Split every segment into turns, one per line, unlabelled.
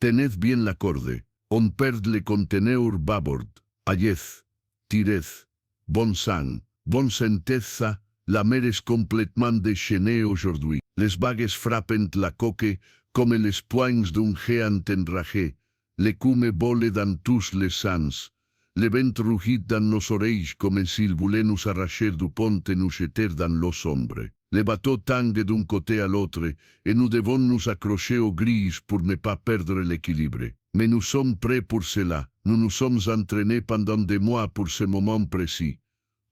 Tened bien la corde. On perd le conteneur bâbord. Allez, tirez. Bon sang, bon senteza, la mer est complètement déchaînée aujourd'hui. Les vagues frappent la coque comme les poings d'un géant enragé. L'écume vole dans tous les sens. Le vent rugit dans nos oreilles comme s'il voulait nous arracher du pont et nous jeter dans l'eau sombre. Le bateau tangue d'un côté à l'autre et nous devons nous accrocher aux grilles pour ne pas perdre l'équilibre. Mais nous sommes prêts pour cela. Nous nous sommes entraînés pendant des mois pour ce moment précis.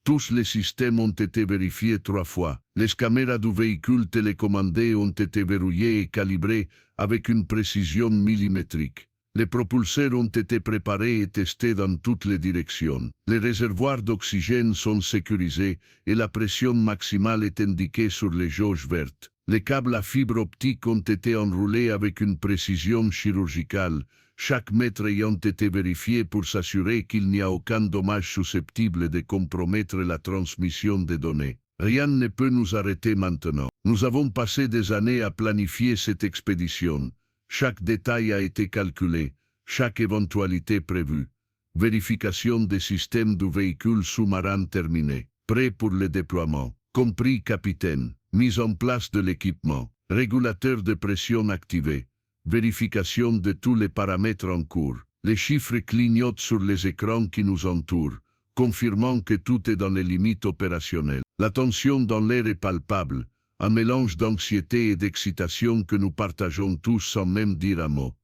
Tous les systèmes ont été vérifiés 3 fois. Les caméras du véhicule télécommandé ont été verrouillées et calibrées avec une précision millimétrique. Les propulseurs ont été préparés et testés dans toutes les directions. Les réservoirs d'oxygène sont sécurisés et la pression maximale est indiquée sur les jauges vertes. Les câbles à fibre optique ont été enroulés avec une précision chirurgicale, chaque mètre ayant été vérifié pour s'assurer qu'il n'y a aucun dommage susceptible de compromettre la transmission des données. Rien ne peut nous arrêter maintenant. Nous avons passé des années à planifier cette expédition. Chaque détail a été calculé, chaque éventualité prévue. Vérification des systèmes du véhicule sous-marin terminée. Prêt pour le déploiement. Compris capitaine. Mise en place de l'équipement. Régulateur de pression activé. Vérification de tous les paramètres en cours. Les chiffres clignotent sur les écrans qui nous entourent, confirmant que tout est dans les limites opérationnelles. La tension dans l'air est palpable. Un mélange d'anxiété et d'excitation que nous partageons tous sans même dire un mot.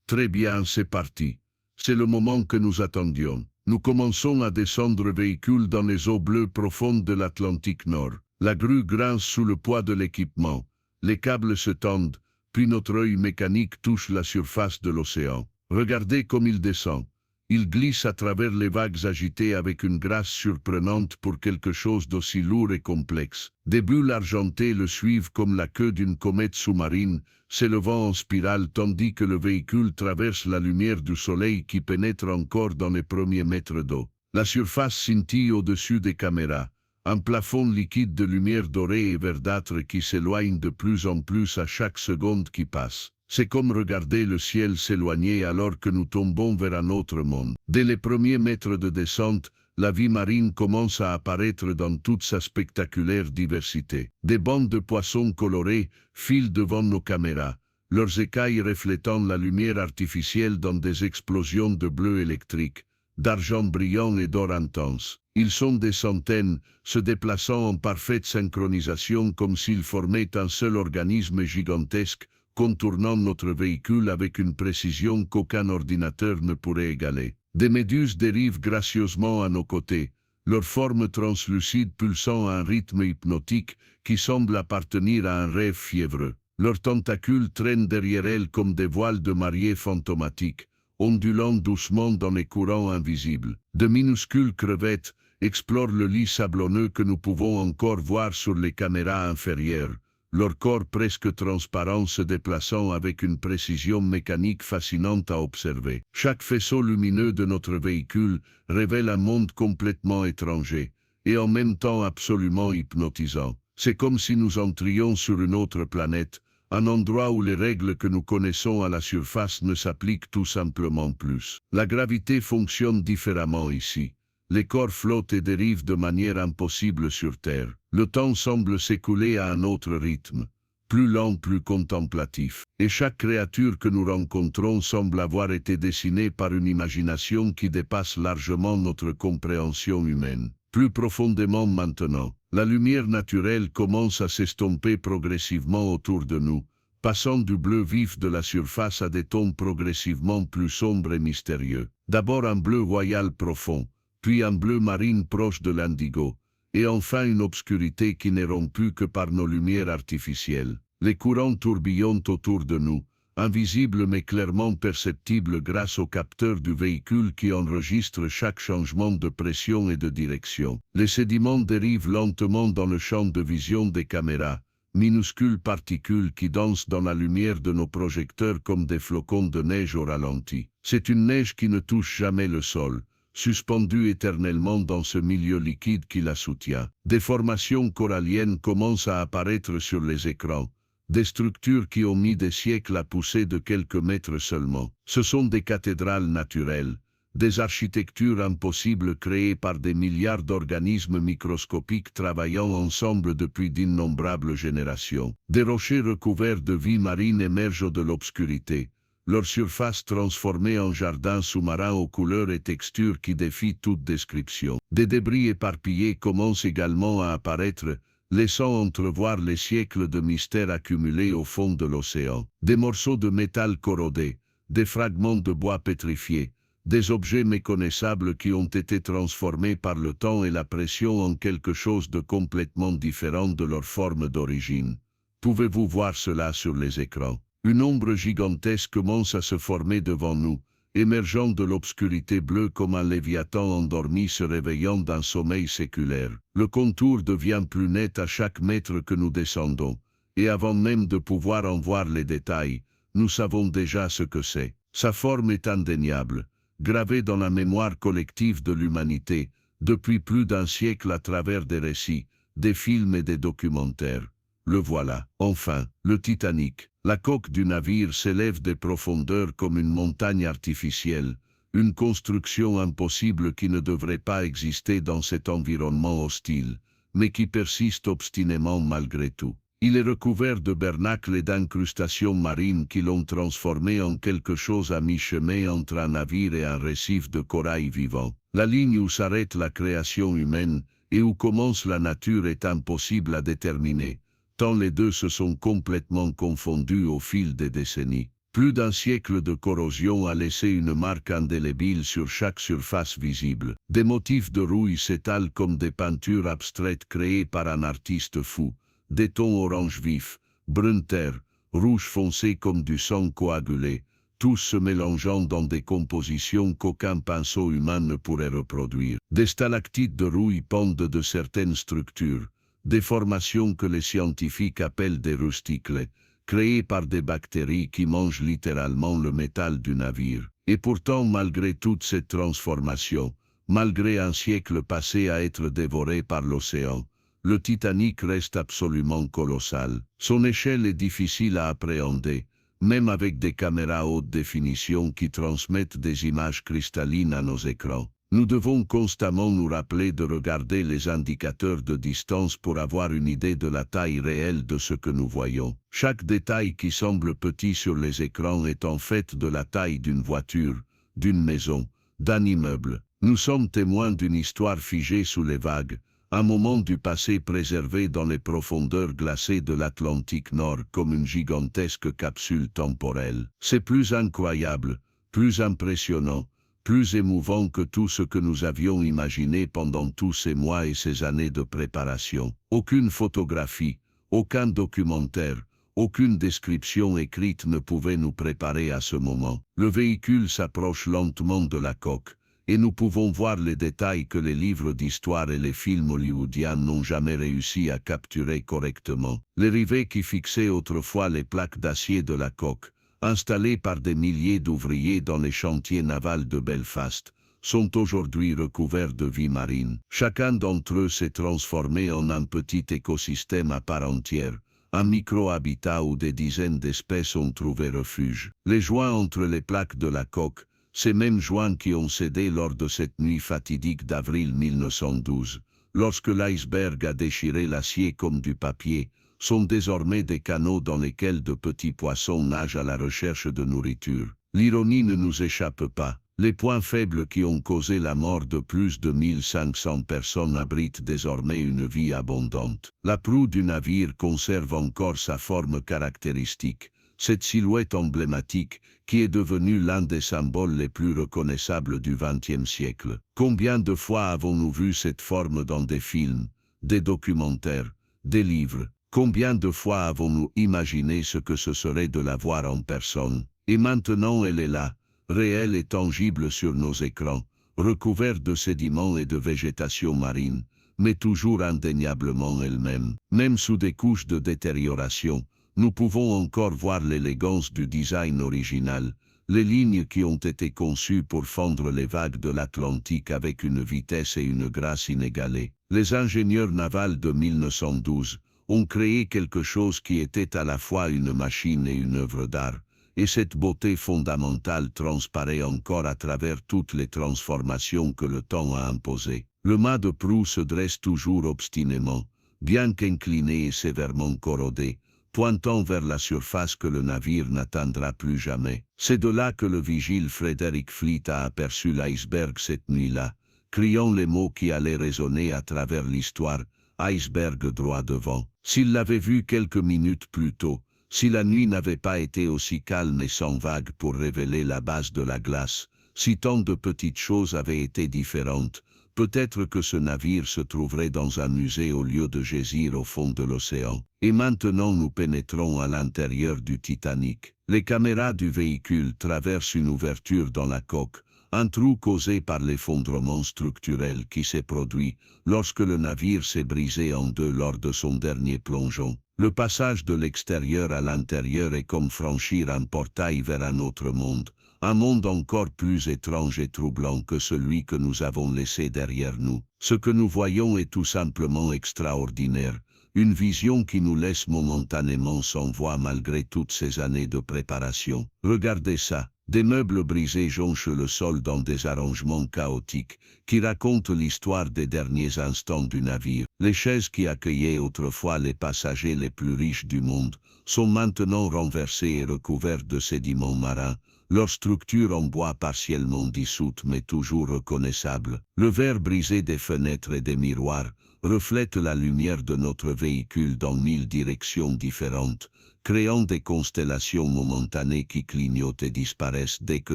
Très bien, c'est parti. C'est le moment que nous attendions. Nous commençons à descendre véhicule dans les eaux bleues profondes de l'Atlantique Nord. La grue grince sous le poids de l'équipement. Les câbles se tendent, puis notre œil mécanique touche la surface de l'océan. Regardez comme il descend. Il glisse à travers les vagues agitées avec une grâce surprenante pour quelque chose d'aussi lourd et complexe. Des bulles argentées le suivent comme la queue d'une comète sous-marine, s'élevant en spirale tandis que le véhicule traverse la lumière du soleil qui pénètre encore dans les premiers mètres d'eau. La surface scintille au-dessus des caméras. Un plafond liquide de lumière dorée et verdâtre qui s'éloigne de plus en plus à chaque seconde qui passe. C'est comme regarder le ciel s'éloigner alors que nous tombons vers un autre monde. Dès les premiers mètres de descente, la vie marine commence à apparaître dans toute sa spectaculaire diversité. Des bandes de poissons colorés filent devant nos caméras, leurs écailles reflétant la lumière artificielle dans des explosions de bleu électrique, d'argent brillant et d'or intense. Ils sont des centaines, se déplaçant en parfaite synchronisation comme s'ils formaient un seul organisme gigantesque, contournant notre véhicule avec une précision qu'aucun ordinateur ne pourrait égaler. Des méduses dérivent gracieusement à nos côtés, leur forme translucide pulsant à un rythme hypnotique qui semble appartenir à un rêve fiévreux. Leurs tentacules traînent derrière elles comme des voiles de mariée fantomatiques, ondulant doucement dans les courants invisibles. De minuscules crevettes explorent le lit sablonneux que nous pouvons encore voir sur les caméras inférieures, leur corps presque transparent se déplaçant avec une précision mécanique fascinante à observer. Chaque faisceau lumineux de notre véhicule révèle un monde complètement étranger, et en même temps absolument hypnotisant. C'est comme si nous entrions sur une autre planète, un endroit où les règles que nous connaissons à la surface ne s'appliquent tout simplement plus. La gravité fonctionne différemment ici. Les corps flottent et dérivent de manière impossible sur Terre. Le temps semble s'écouler à un autre rythme, plus lent, plus contemplatif. Et chaque créature que nous rencontrons semble avoir été dessinée par une imagination qui dépasse largement notre compréhension humaine. Plus profondément maintenant, la lumière naturelle commence à s'estomper progressivement autour de nous, passant du bleu vif de la surface à des tons progressivement plus sombres et mystérieux. D'abord un bleu royal profond, puis un bleu marine proche de l'indigo, et enfin une obscurité qui n'est rompue que par nos lumières artificielles. Les courants tourbillonnent autour de nous, invisibles mais clairement perceptibles grâce au capteur du véhicule qui enregistre chaque changement de pression et de direction. Les sédiments dérivent lentement dans le champ de vision des caméras, minuscules particules qui dansent dans la lumière de nos projecteurs comme des flocons de neige au ralenti. C'est une neige qui ne touche jamais le sol, suspendue éternellement dans ce milieu liquide qui la soutient. Des formations coralliennes commencent à apparaître sur les écrans, Des structures qui ont mis des siècles à pousser de quelques mètres seulement. Ce sont des cathédrales naturelles, des architectures impossibles créées par des milliards d'organismes microscopiques travaillant ensemble depuis d'innombrables générations. Des rochers recouverts de vie marine émergent de l'obscurité, leur surface transformée en jardins sous-marins aux couleurs et textures qui défient toute description. Des débris éparpillés commencent également à apparaître, laissant entrevoir les siècles de mystères accumulés au fond de l'océan. Des morceaux de métal corrodés, des fragments de bois pétrifiés, des objets méconnaissables qui ont été transformés par le temps et la pression en quelque chose de complètement différent de leur forme d'origine. Pouvez-vous voir cela sur les écrans? Une ombre gigantesque commence à se former devant nous, émergeant de l'obscurité bleue comme un léviathan endormi se réveillant d'un sommeil séculaire. Le contour devient plus net à chaque mètre que nous descendons, et avant même de pouvoir en voir les détails, nous savons déjà ce que c'est. Sa forme est indéniable, gravée dans la mémoire collective de l'humanité, depuis plus d'un siècle à travers des récits, des films et des documentaires. Le voilà, enfin, le Titanic. La coque du navire s'élève des profondeurs comme une montagne artificielle, une construction impossible qui ne devrait pas exister dans cet environnement hostile, mais qui persiste obstinément malgré tout. Il est recouvert de bernacles et d'incrustations marines qui l'ont transformé en quelque chose à mi-chemin entre un navire et un récif de corail vivant. La ligne où s'arrête la création humaine et où commence la nature est impossible à déterminer, tant les deux se sont complètement confondus au fil des décennies. Plus d'un siècle de corrosion a laissé une marque indélébile sur chaque surface visible. Des motifs de rouille s'étalent comme des peintures abstraites créées par un artiste fou. Des tons orange vif, brun terre, rouge foncé comme du sang coagulé, tous se mélangeant dans des compositions qu'aucun pinceau humain ne pourrait reproduire. Des stalactites de rouille pendent de certaines structures, des formations que les scientifiques appellent des rusticles, créées par des bactéries qui mangent littéralement le métal du navire. Et pourtant, malgré toute cette transformation, malgré un siècle passé à être dévoré par l'océan, le Titanic reste absolument colossal. Son échelle est difficile à appréhender, même avec des caméras haute définition qui transmettent des images cristallines à nos écrans. Nous devons constamment nous rappeler de regarder les indicateurs de distance pour avoir une idée de la taille réelle de ce que nous voyons. Chaque détail qui semble petit sur les écrans est en fait de la taille d'une voiture, d'une maison, d'un immeuble. Nous sommes témoins d'une histoire figée sous les vagues, un moment du passé préservé dans les profondeurs glacées de l'Atlantique Nord comme une gigantesque capsule temporelle. C'est plus incroyable, plus impressionnant, plus émouvant que tout ce que nous avions imaginé pendant tous ces mois et ces années de préparation. Aucune photographie, aucun documentaire, aucune description écrite ne pouvait nous préparer à ce moment. Le véhicule s'approche lentement de la coque, et nous pouvons voir les détails que les livres d'histoire et les films hollywoodiens n'ont jamais réussi à capturer correctement. Les rivets qui fixaient autrefois les plaques d'acier de la coque, installés par des milliers d'ouvriers dans les chantiers navals de Belfast, sont aujourd'hui recouverts de vie marine. Chacun d'entre eux s'est transformé en un petit écosystème à part entière, un micro-habitat où des dizaines d'espèces ont trouvé refuge. Les joints entre les plaques de la coque, ces mêmes joints qui ont cédé lors de cette nuit fatidique d'avril 1912, lorsque l'iceberg a déchiré l'acier comme du papier, sont désormais des canaux dans lesquels de petits poissons nagent à la recherche de nourriture. L'ironie ne nous échappe pas. Les points faibles qui ont causé la mort de plus de 1500 personnes abritent désormais une vie abondante. La proue du navire conserve encore sa forme caractéristique, cette silhouette emblématique qui est devenue l'un des symboles les plus reconnaissables du XXe siècle. Combien de fois avons-nous vu cette forme dans des films, des documentaires, des livres? Combien de fois avons-nous imaginé ce que ce serait de la voir en personne? Et maintenant elle est là, réelle et tangible sur nos écrans, recouverte de sédiments et de végétation marine, mais toujours indéniablement elle-même. Même sous des couches de détérioration, nous pouvons encore voir l'élégance du design original, les lignes qui ont été conçues pour fendre les vagues de l'Atlantique avec une vitesse et une grâce inégalées. Les ingénieurs navals de 1912 ont créé quelque chose qui était à la fois une machine et une œuvre d'art, et cette beauté fondamentale transparaît encore à travers toutes les transformations que le temps a imposées. Le mât de proue se dresse toujours obstinément, bien qu'incliné et sévèrement corrodé, pointant vers la surface que le navire n'atteindra plus jamais. C'est de là que le vigile Frédéric Fleet a aperçu l'iceberg cette nuit-là, criant les mots qui allaient résonner à travers l'histoire, iceberg droit devant. S'il l'avait vu quelques minutes plus tôt, si la nuit n'avait pas été aussi calme et sans vagues pour révéler la base de la glace, si tant de petites choses avaient été différentes, peut-être que ce navire se trouverait dans un musée au lieu de jaisir au fond de l'océan. Et maintenant nous pénétrons à l'intérieur du Titanic. Les caméras du véhicule traversent une ouverture dans la coque, un trou causé par l'effondrement structurel qui s'est produit lorsque le navire s'est brisé en deux lors de son dernier plongeon. Le passage de l'extérieur à l'intérieur est comme franchir un portail vers un autre monde, un monde encore plus étrange et troublant que celui que nous avons laissé derrière nous. Ce que nous voyons est tout simplement extraordinaire, une vision qui nous laisse momentanément sans voix malgré toutes ces années de préparation. Regardez ça. Des meubles brisés jonchent le sol dans des arrangements chaotiques, qui racontent l'histoire des derniers instants du navire. Les chaises qui accueillaient autrefois les passagers les plus riches du monde, sont maintenant renversées et recouvertes de sédiments marins, leur structure en bois partiellement dissoute mais toujours reconnaissable. Le verre brisé des fenêtres et des miroirs reflète la lumière de notre véhicule dans 1000 directions différentes, créant des constellations momentanées qui clignotent et disparaissent dès que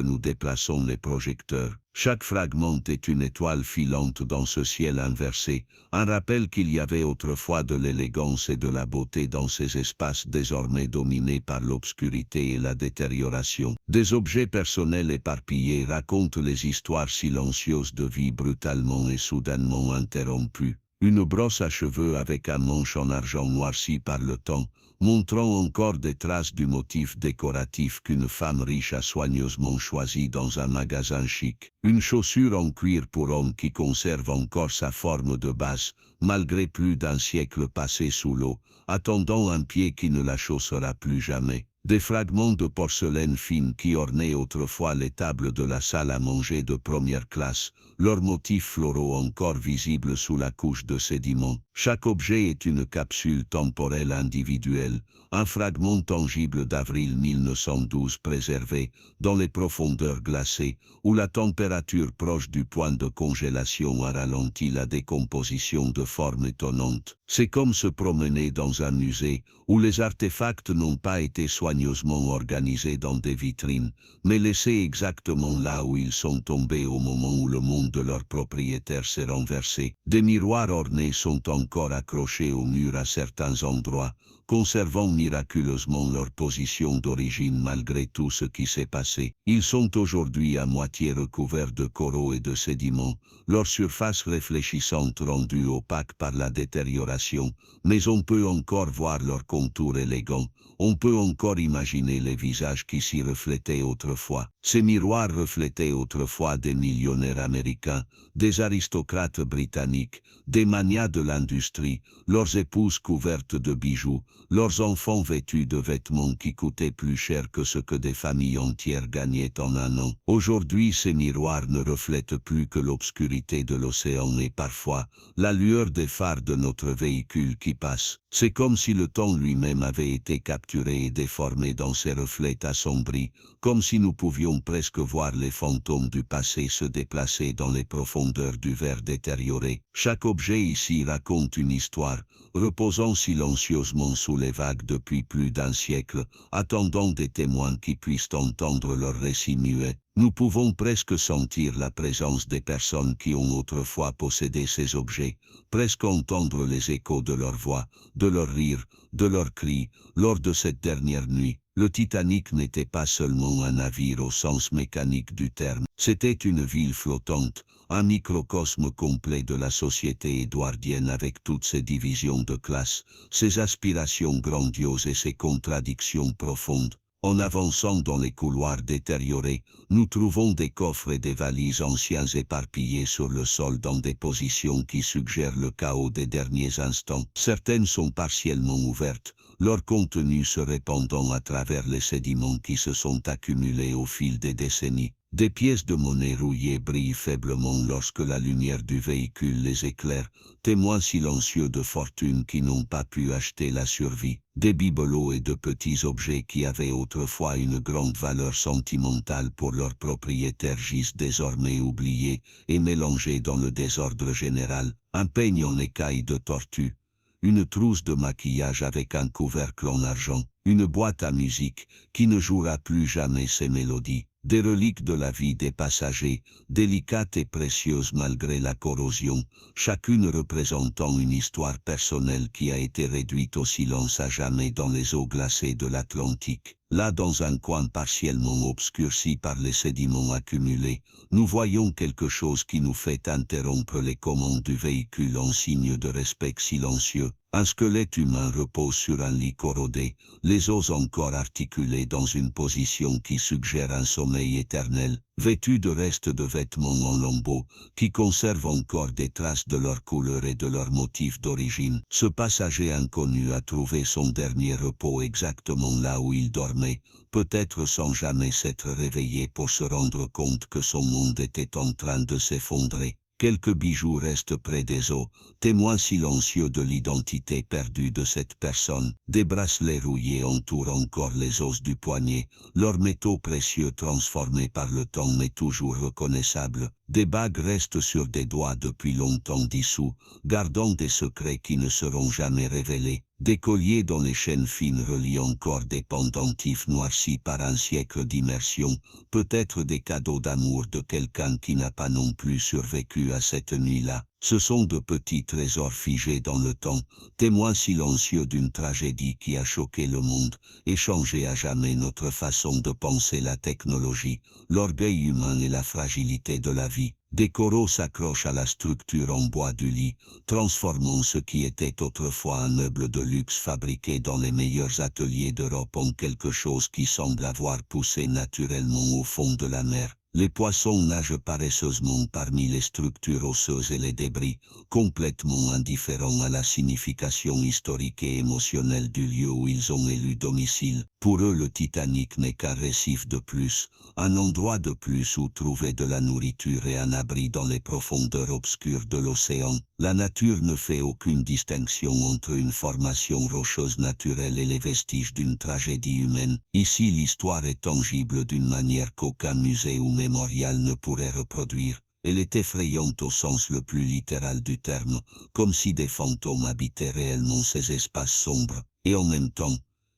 nous déplaçons les projecteurs. Chaque fragment est une étoile filante dans ce ciel inversé, un rappel qu'il y avait autrefois de l'élégance et de la beauté dans ces espaces désormais dominés par l'obscurité et la détérioration. Des objets personnels éparpillés racontent les histoires silencieuses de vie brutalement et soudainement interrompues. Une brosse à cheveux avec un manche en argent noirci par le temps, montrant encore des traces du motif décoratif qu'une femme riche a soigneusement choisi dans un magasin chic. Une chaussure en cuir pour homme qui conserve encore sa forme de base, malgré plus d'un siècle passé sous l'eau, attendant un pied qui ne la chaussera plus jamais. Des fragments de porcelaine fine qui ornaient autrefois les tables de la salle à manger de première classe, leurs motifs floraux encore visibles sous la couche de sédiments. Chaque objet est une capsule temporelle individuelle, un fragment tangible d'avril 1912 préservé dans les profondeurs glacées, où la température proche du point de congélation a ralenti la décomposition de formes étonnantes. C'est comme se promener dans un musée, où les artefacts n'ont pas été soigneusement organisés dans des vitrines, mais laissés exactement là où ils sont tombés au moment où le monde de leur propriétaire s'est renversé. Des miroirs ornés sont encore accrochés au mur à certains endroits, conservant miraculeusement leur position d'origine malgré tout ce qui s'est passé. Ils sont aujourd'hui à moitié recouverts de coraux et de sédiments, leur surface réfléchissante rendue opaque par la détérioration, mais on peut encore voir leurs contours élégants, on peut encore imaginer les visages qui s'y reflétaient autrefois. Ces miroirs reflétaient autrefois des millionnaires américains, des aristocrates britanniques, des magnats de l'industrie, leurs épouses couvertes de bijoux, leurs enfants vêtus de vêtements qui coûtaient plus cher que ce que des familles entières gagnaient en un an. Aujourd'hui, ces miroirs ne reflètent plus que l'obscurité de l'océan et parfois la lueur des phares de notre véhicule qui passe. C'est comme si le temps lui-même avait été capturé et déformé dans ses reflets assombris, comme si nous pouvions presque voir les fantômes du passé se déplacer dans les profondeurs du verre détérioré. Chaque objet ici raconte une histoire, reposant silencieusement sous les vagues depuis plus d'un siècle, attendant des témoins qui puissent entendre leur récit muet. Nous pouvons presque sentir la présence des personnes qui ont autrefois possédé ces objets, presque entendre les échos de leur voix, de leurs rires, de leurs cris, lors de cette dernière nuit. Le Titanic n'était pas seulement un navire au sens mécanique du terme, c'était une ville flottante, un microcosme complet de la société édouardienne avec toutes ses divisions de classe, ses aspirations grandioses et ses contradictions profondes.
En avançant dans les couloirs détériorés, nous trouvons des coffres et des valises anciens éparpillés sur le sol dans des positions qui suggèrent le chaos des derniers instants. Certaines sont partiellement ouvertes, leur contenu se répandant à travers les sédiments qui se sont accumulés au fil des décennies. Des pièces de monnaie rouillées brillent faiblement lorsque la lumière du véhicule les éclaire, témoins silencieux de fortunes qui n'ont pas pu acheter la survie. Des bibelots et de petits objets qui avaient autrefois une grande valeur sentimentale pour leurs propriétaires gisent désormais oubliés et mélangés dans le désordre général. Un peigne en écailles de tortue, une trousse de maquillage avec un couvercle en argent, une boîte à musique qui ne jouera plus jamais ses mélodies. Des reliques de la vie des passagers, délicates et précieuses malgré la corrosion, chacune représentant une histoire personnelle qui a été réduite au silence à jamais dans les eaux glacées de l'Atlantique. Là, dans un coin partiellement obscurci par les sédiments accumulés, nous voyons quelque chose qui nous fait interrompre les commandes du véhicule en signe de respect silencieux. Un squelette humain repose sur un lit corrodé, les os encore articulés dans une position qui suggère un sommeil éternel, vêtu de restes de vêtements en lambeaux, qui conservent encore des traces de leur couleur et de leur motif d'origine. Ce passager inconnu a trouvé son dernier repos exactement là où il dormait, peut-être sans jamais s'être réveillé pour se rendre compte que son monde était en train de s'effondrer. Quelques bijoux restent près des os, témoins silencieux de l'identité perdue de cette personne. Des bracelets rouillés entourent encore les os du poignet, leurs métaux précieux transformés par le temps mais toujours reconnaissables. Des bagues restent sur des doigts depuis longtemps dissous, gardant des secrets qui ne seront jamais révélés. Des colliers dont les chaînes fines relient encore des pendentifs noircis par un siècle d'immersion, peut-être des cadeaux d'amour de quelqu'un qui n'a pas non plus survécu à cette nuit-là. Ce sont de petits trésors figés dans le temps, témoins silencieux d'une tragédie qui a choqué le monde et changé à jamais notre façon de penser la technologie, l'orgueil humain et la fragilité de la vie. Des coraux s'accrochent à la structure en bois du lit, transformant ce qui était autrefois un meuble de luxe fabriqué dans les meilleurs ateliers d'Europe en quelque chose qui semble avoir poussé naturellement au fond de la mer. Les poissons nagent paresseusement parmi les structures osseuses et les débris, complètement indifférents à la signification historique et émotionnelle du lieu où ils ont élu domicile. Pour eux, le Titanic n'est qu'un récif de plus, un endroit de plus où trouver de la nourriture et un abri dans les profondeurs obscures de l'océan. La nature ne fait aucune distinction entre une formation rocheuse naturelle et les vestiges d'une tragédie humaine. Ici, l'histoire est tangible d'une manière qu'aucun musée ou mémorial ne pourrait reproduire. Elle est effrayante au sens le plus littéral du terme, comme si des fantômes habitaient réellement ces espaces sombres, et en même temps,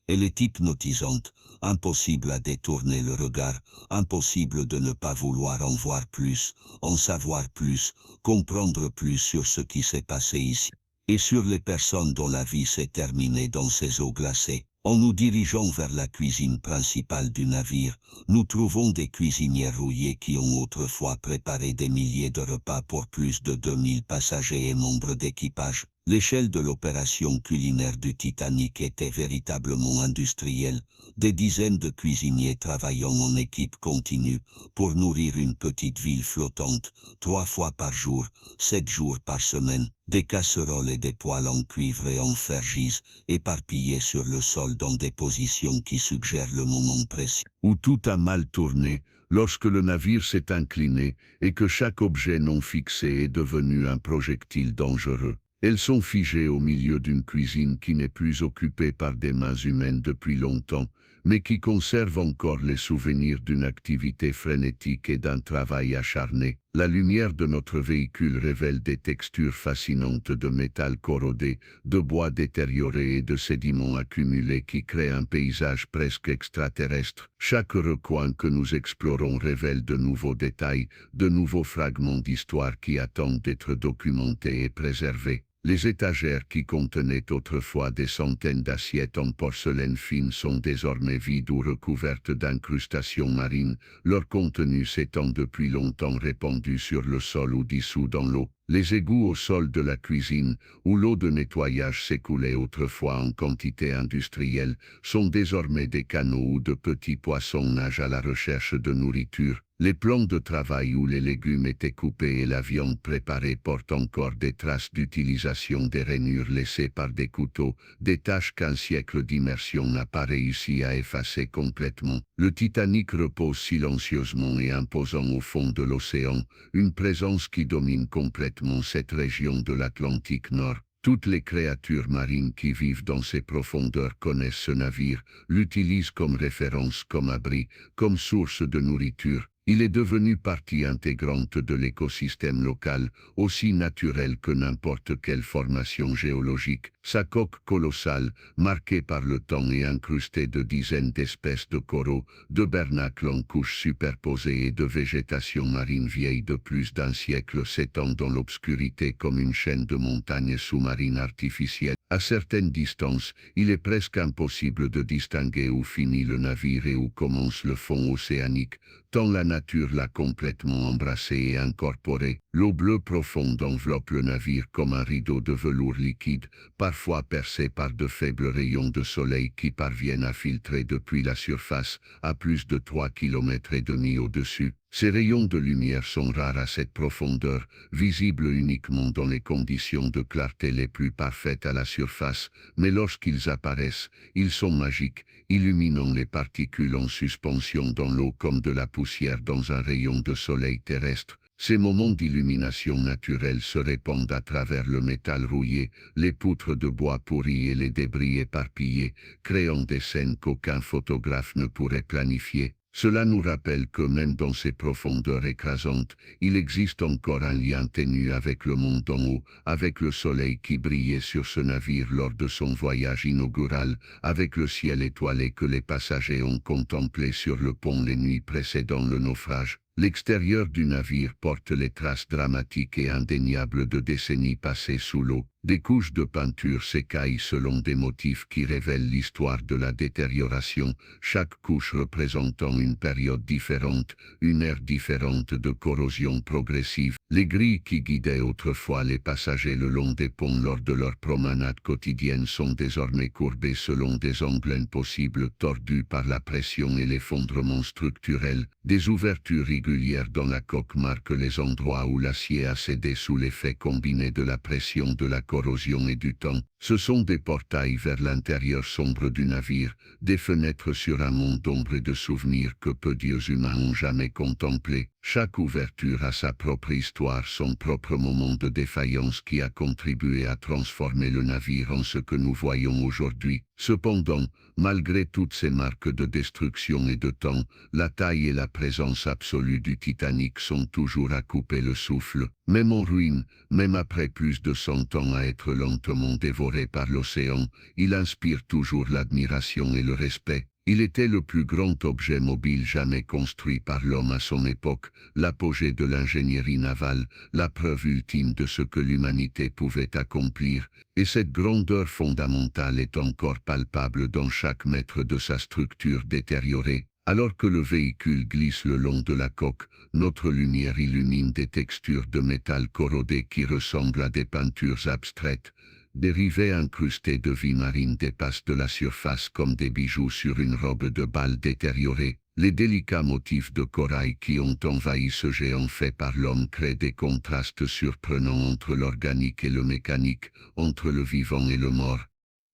elle est hypnotisante, impossible à détourner le regard, impossible de ne pas vouloir en voir plus, en savoir plus, comprendre plus sur ce qui s'est passé ici, et sur les personnes dont la vie s'est terminée dans ces eaux glacées. En nous dirigeant vers la cuisine principale du navire, nous trouvons des cuisinières rouillées qui ont autrefois préparé des milliers de repas pour plus de 2000 passagers et membres d'équipage. L'échelle de l'opération culinaire du Titanic était véritablement industrielle, des dizaines de cuisiniers travaillant en équipe continue pour nourrir une petite ville flottante, 3 fois par jour, 7 jours par semaine. Des casseroles et des poêles en cuivre et en fer gisent, éparpillés sur le sol dans des positions qui suggèrent le moment précis
où tout a mal tourné, lorsque le navire s'est incliné et que chaque objet non fixé est devenu un projectile dangereux. Elles sont figées au milieu d'une cuisine qui n'est plus occupée par des mains humaines depuis longtemps, mais qui conserve encore les souvenirs d'une activité frénétique et d'un travail acharné. La lumière de notre véhicule révèle des textures fascinantes de métal corrodé, de bois détérioré et de sédiments accumulés qui créent un paysage presque extraterrestre. Chaque recoin que nous explorons révèle de nouveaux détails, de nouveaux fragments d'histoire qui attendent d'être documentés et préservés. Les étagères qui contenaient autrefois des centaines d'assiettes en porcelaine fine sont désormais vides ou recouvertes d'incrustations marines, leur contenu s'étant depuis longtemps répandu sur le sol ou dissous dans l'eau. Les égouts au sol de la cuisine, où l'eau de nettoyage s'écoulait autrefois en quantité industrielle, sont désormais des canaux où de petits poissons nagent à la recherche de nourriture. Les plans de travail où les légumes étaient coupés et la viande préparée portent encore des traces d'utilisation des rainures laissées par des couteaux, des tâches qu'un siècle d'immersion n'a pas réussi à effacer complètement. Le Titanic repose silencieusement et imposant au fond de l'océan, une présence qui domine complètement cette région de l'Atlantique Nord. Toutes les créatures marines qui vivent dans ces profondeurs connaissent ce navire, l'utilisent comme référence, comme abri, comme source de nourriture. Il est devenu partie intégrante de l'écosystème local, aussi naturel que n'importe quelle formation géologique. Sa coque colossale, marquée par le temps et incrustée de dizaines d'espèces de coraux, de bernacles en couches superposées et de végétation marine vieille de plus d'un siècle s'étend dans l'obscurité comme une chaîne de montagnes sous-marines artificielles. À certaines distances, il est presque impossible de distinguer où finit le navire et où commence le fond océanique, tant la nature l'a complètement embrassé et incorporé. L'eau bleue profonde enveloppe le navire comme un rideau de velours liquide, parfois percé par de faibles rayons de soleil qui parviennent à filtrer depuis la surface, à plus de 3,5 km au-dessus. Ces rayons de lumière sont rares à cette profondeur, visibles uniquement dans les conditions de clarté les plus parfaites à la surface, mais lorsqu'ils apparaissent, ils sont magiques, illuminant les particules en suspension dans l'eau comme de la poussière dans un rayon de soleil terrestre. Ces moments d'illumination naturelle se répandent à travers le métal rouillé, les poutres de bois pourries et les débris éparpillés, créant des scènes qu'aucun photographe ne pourrait planifier. Cela nous rappelle que même dans ces profondeurs écrasantes, il existe encore un lien ténu avec le monde en haut, avec le soleil qui brillait sur ce navire lors de son voyage inaugural, avec le ciel étoilé que les passagers ont contemplé sur le pont les nuits précédant le naufrage. L'extérieur du navire porte les traces dramatiques et indéniables de décennies passées sous l'eau. Des couches de peinture s'écaillent selon des motifs qui révèlent l'histoire de la détérioration, chaque couche représentant une période différente, une ère différente de corrosion progressive. Les grilles qui guidaient autrefois les passagers le long des ponts lors de leur promenade quotidienne sont désormais courbées selon des angles impossibles tordus par la pression et l'effondrement structurel. Des ouvertures régulières dans la coque marquent les endroits où l'acier a cédé sous l'effet combiné de la pression de la corrosion et du temps. Ce sont des portails vers l'intérieur sombre du navire, des fenêtres sur un monde d'ombre et de souvenirs que peu d'yeux humains ont jamais contemplés. Chaque ouverture a sa propre histoire, son propre moment de défaillance qui a contribué à transformer le navire en ce que nous voyons aujourd'hui. Cependant, malgré toutes ces marques de destruction et de temps, la taille et la présence absolue du Titanic sont toujours à couper le souffle. Même en ruine, même après plus de 100 ans à être lentement dévoré par l'océan, il inspire toujours l'admiration et le respect. Il était le plus grand objet mobile jamais construit par l'homme à son époque, l'apogée de l'ingénierie navale, la preuve ultime de ce que l'humanité pouvait accomplir, et cette grandeur fondamentale est encore palpable dans chaque mètre de sa structure détériorée. Alors que le véhicule glisse le long de la coque, notre lumière illumine des textures de métal corrodé qui ressemblent à des peintures abstraites. Des rivets incrustés de vie marine dépassent de la surface comme des bijoux sur une robe de bal détériorée. Les délicats motifs de corail qui ont envahi ce géant fait par l'homme créent des contrastes surprenants entre l'organique et le mécanique, entre le vivant et le mort.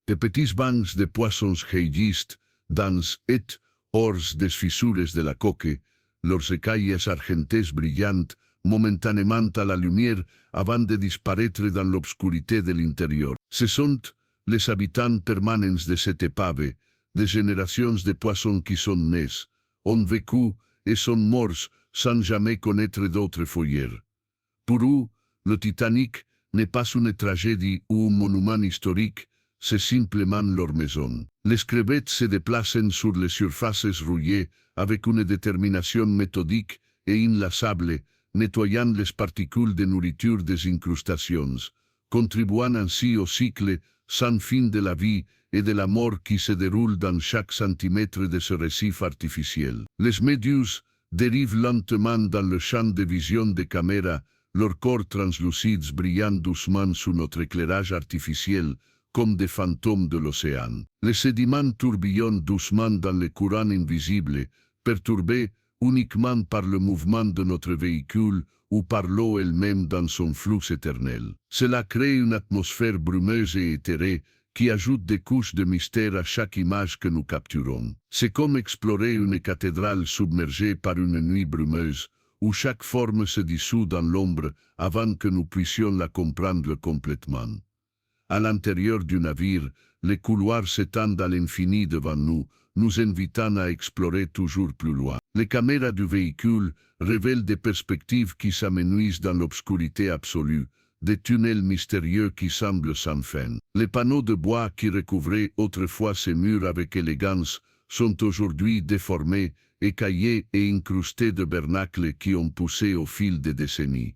De petits bancs de poissons jaillissent, dans et hors des fissures de la coque, leurs écailles argentées brillantes, momentanément à la lumière avant de disparaître dans l'obscurité de l'intérieur. Ce sont les habitants permanents de cette épave, des générations de poissons qui sont nés, ont vécu et sont morts sans jamais connaître d'autres foyers. Pour eux, le Titanic n'est pas une tragédie ou un monument historique, c'est simplement leur maison. Les crevettes se déplacent sur les surfaces rouillées avec une détermination méthodique et inlassable, nettoyant les particules de nourriture des incrustations, contribuant ainsi au cycle sans fin de la vie et de la mort qui se déroule dans chaque centimètre de ce récif artificiel. Les méduses dérivent lentement dans le champ de vision des caméras, leurs corps translucides brillant doucement sous notre éclairage artificiel comme des fantômes de l'océan. Les sédiments tourbillonnent doucement dans les courants invisibles, perturbés uniquement par le mouvement de notre véhicule ou par l'eau elle-même dans son flux éternel. Cela crée une atmosphère brumeuse et éthérée qui ajoute des couches de mystère à chaque image que nous capturons. C'est comme explorer une cathédrale submergée par une nuit brumeuse, où chaque forme se dissout dans l'ombre avant que nous puissions la comprendre complètement. À l'intérieur du navire, les couloirs s'étendent à l'infini devant nous, nous invitant à explorer toujours plus loin. Les caméras du véhicule révèlent des perspectives qui s'amenuisent dans l'obscurité absolue, des tunnels mystérieux qui semblent sans fin. Les panneaux de bois qui recouvraient autrefois ces murs avec élégance sont aujourd'hui déformés, écaillés et incrustés de bernacles qui ont poussé au fil des décennies.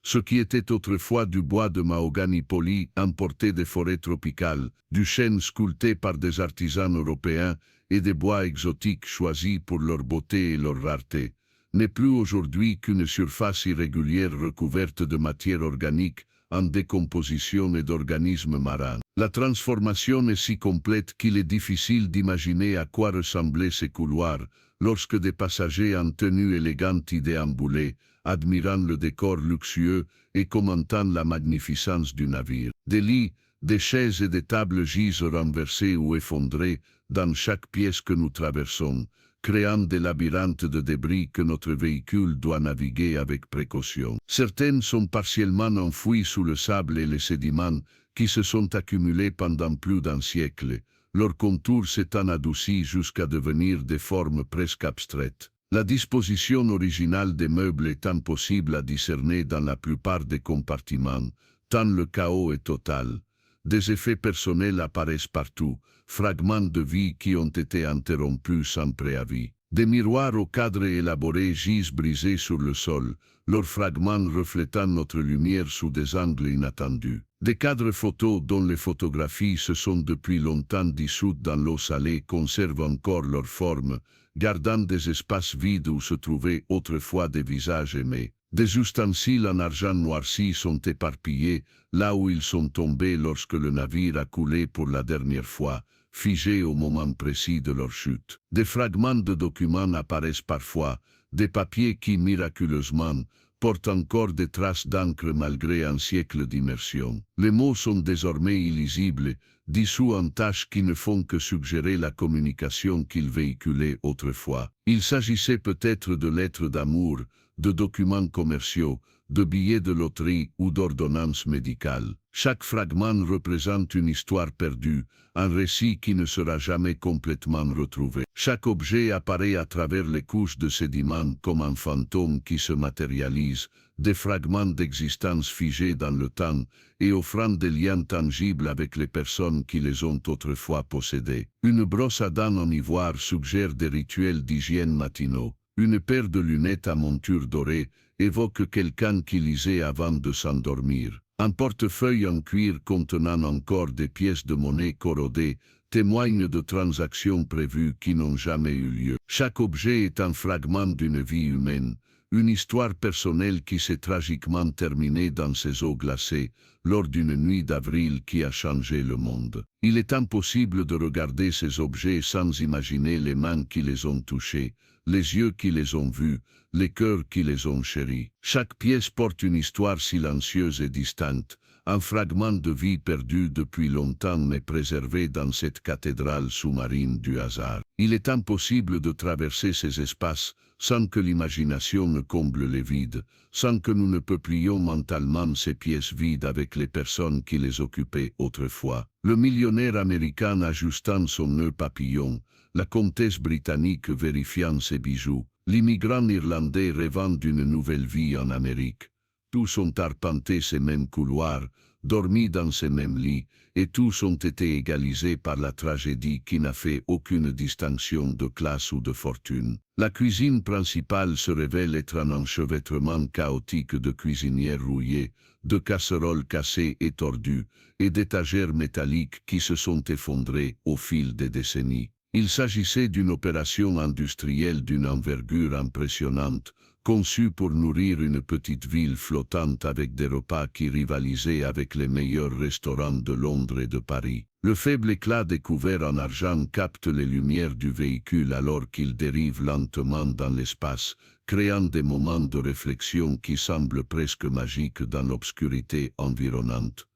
Ce qui était autrefois du bois de mahogany poli importé des forêts tropicales, du chêne sculpté par des artisans européens et des bois exotiques choisis pour leur beauté et leur rareté, n'est plus aujourd'hui qu'une surface irrégulière recouverte de matière organique en décomposition et d'organismes marins. La transformation est si complète qu'il est difficile d'imaginer à quoi ressemblaient ces couloirs lorsque des passagers en tenue élégante y déambulaient, admirant le décor luxueux et commentant la magnificence du navire. Des lits, des chaises et des tables gisent renversées ou effondrées dans chaque pièce que nous traversons, créant des labyrinthes de débris que notre véhicule doit naviguer avec précaution. Certaines sont partiellement enfouies sous le sable et les sédiments qui se sont accumulés pendant plus d'un siècle, leurs contours s'étant adoucis jusqu'à devenir des formes presque abstraites. La disposition originale des meubles est impossible à discerner dans la plupart des compartiments, tant le chaos est total. Des effets personnels apparaissent partout, fragments de vie qui ont été interrompus sans préavis. Des miroirs au cadre élaboré gisent brisés sur le sol, leurs fragments reflétant notre lumière sous des angles inattendus. Des cadres photos dont les photographies se sont depuis longtemps dissoutes dans l'eau salée conservent encore leur forme, gardant des espaces vides où se trouvaient autrefois des visages aimés. Des ustensiles en argent noirci sont éparpillés, là où ils sont tombés lorsque le navire a coulé pour la dernière fois, figés au moment précis de leur chute. Des fragments de documents apparaissent parfois, des papiers qui, miraculeusement, portent encore des traces d'encre malgré un siècle d'immersion. Les mots sont désormais illisibles, dissous en taches qui ne font que suggérer la communication qu'ils véhiculaient autrefois. Il s'agissait peut-être de lettres d'amour, de documents commerciaux, de billets de loterie ou d'ordonnances médicales. Chaque fragment représente une histoire perdue, un récit qui ne sera jamais complètement retrouvé. Chaque objet apparaît à travers les couches de sédiments comme un fantôme qui se matérialise, des fragments d'existence figés dans le temps et offrant des liens tangibles avec les personnes qui les ont autrefois possédés. Une brosse à dents en ivoire suggère des rituels d'hygiène matinaux. Une paire de lunettes à monture dorée évoque quelqu'un qui lisait avant de s'endormir. Un portefeuille en cuir contenant encore des pièces de monnaie corrodées témoigne de transactions prévues qui n'ont jamais eu lieu. Chaque objet est un fragment d'une vie humaine, une histoire personnelle qui s'est tragiquement terminée dans ces eaux glacées, lors d'une nuit d'avril qui a changé le monde. Il est impossible de regarder ces objets sans imaginer les mains qui les ont touchés, les yeux qui les ont vus, les cœurs qui les ont chéris. Chaque pièce porte une histoire silencieuse et distincte, un fragment de vie perdu depuis longtemps mais préservé dans cette cathédrale sous-marine du hasard. Il est impossible de traverser ces espaces sans que l'imagination ne comble les vides, sans que nous ne peuplions mentalement ces pièces vides avec les personnes qui les occupaient autrefois. Le millionnaire américain ajustant son nœud papillon, la comtesse britannique vérifiant ses bijoux, l'immigrant irlandais rêvant d'une nouvelle vie en Amérique. Tous ont arpenté ces mêmes couloirs, dormi dans ces mêmes lits, et tous ont été égalisés par la tragédie qui n'a fait aucune distinction de classe ou de fortune. La cuisine principale se révèle être un enchevêtrement chaotique de cuisinières rouillées, de casseroles cassées et tordues, et d'étagères métalliques qui se sont effondrées au fil des décennies. Il s'agissait d'une opération industrielle d'une envergure impressionnante, conçu pour nourrir une petite ville flottante avec des repas qui rivalisaient avec les meilleurs restaurants de Londres et de Paris. Le faible éclat découvert en argent capte les lumières du véhicule alors qu'il dérive lentement dans l'espace, créant des moments de réflexion qui semblent presque magiques dans l'obscurité environnante.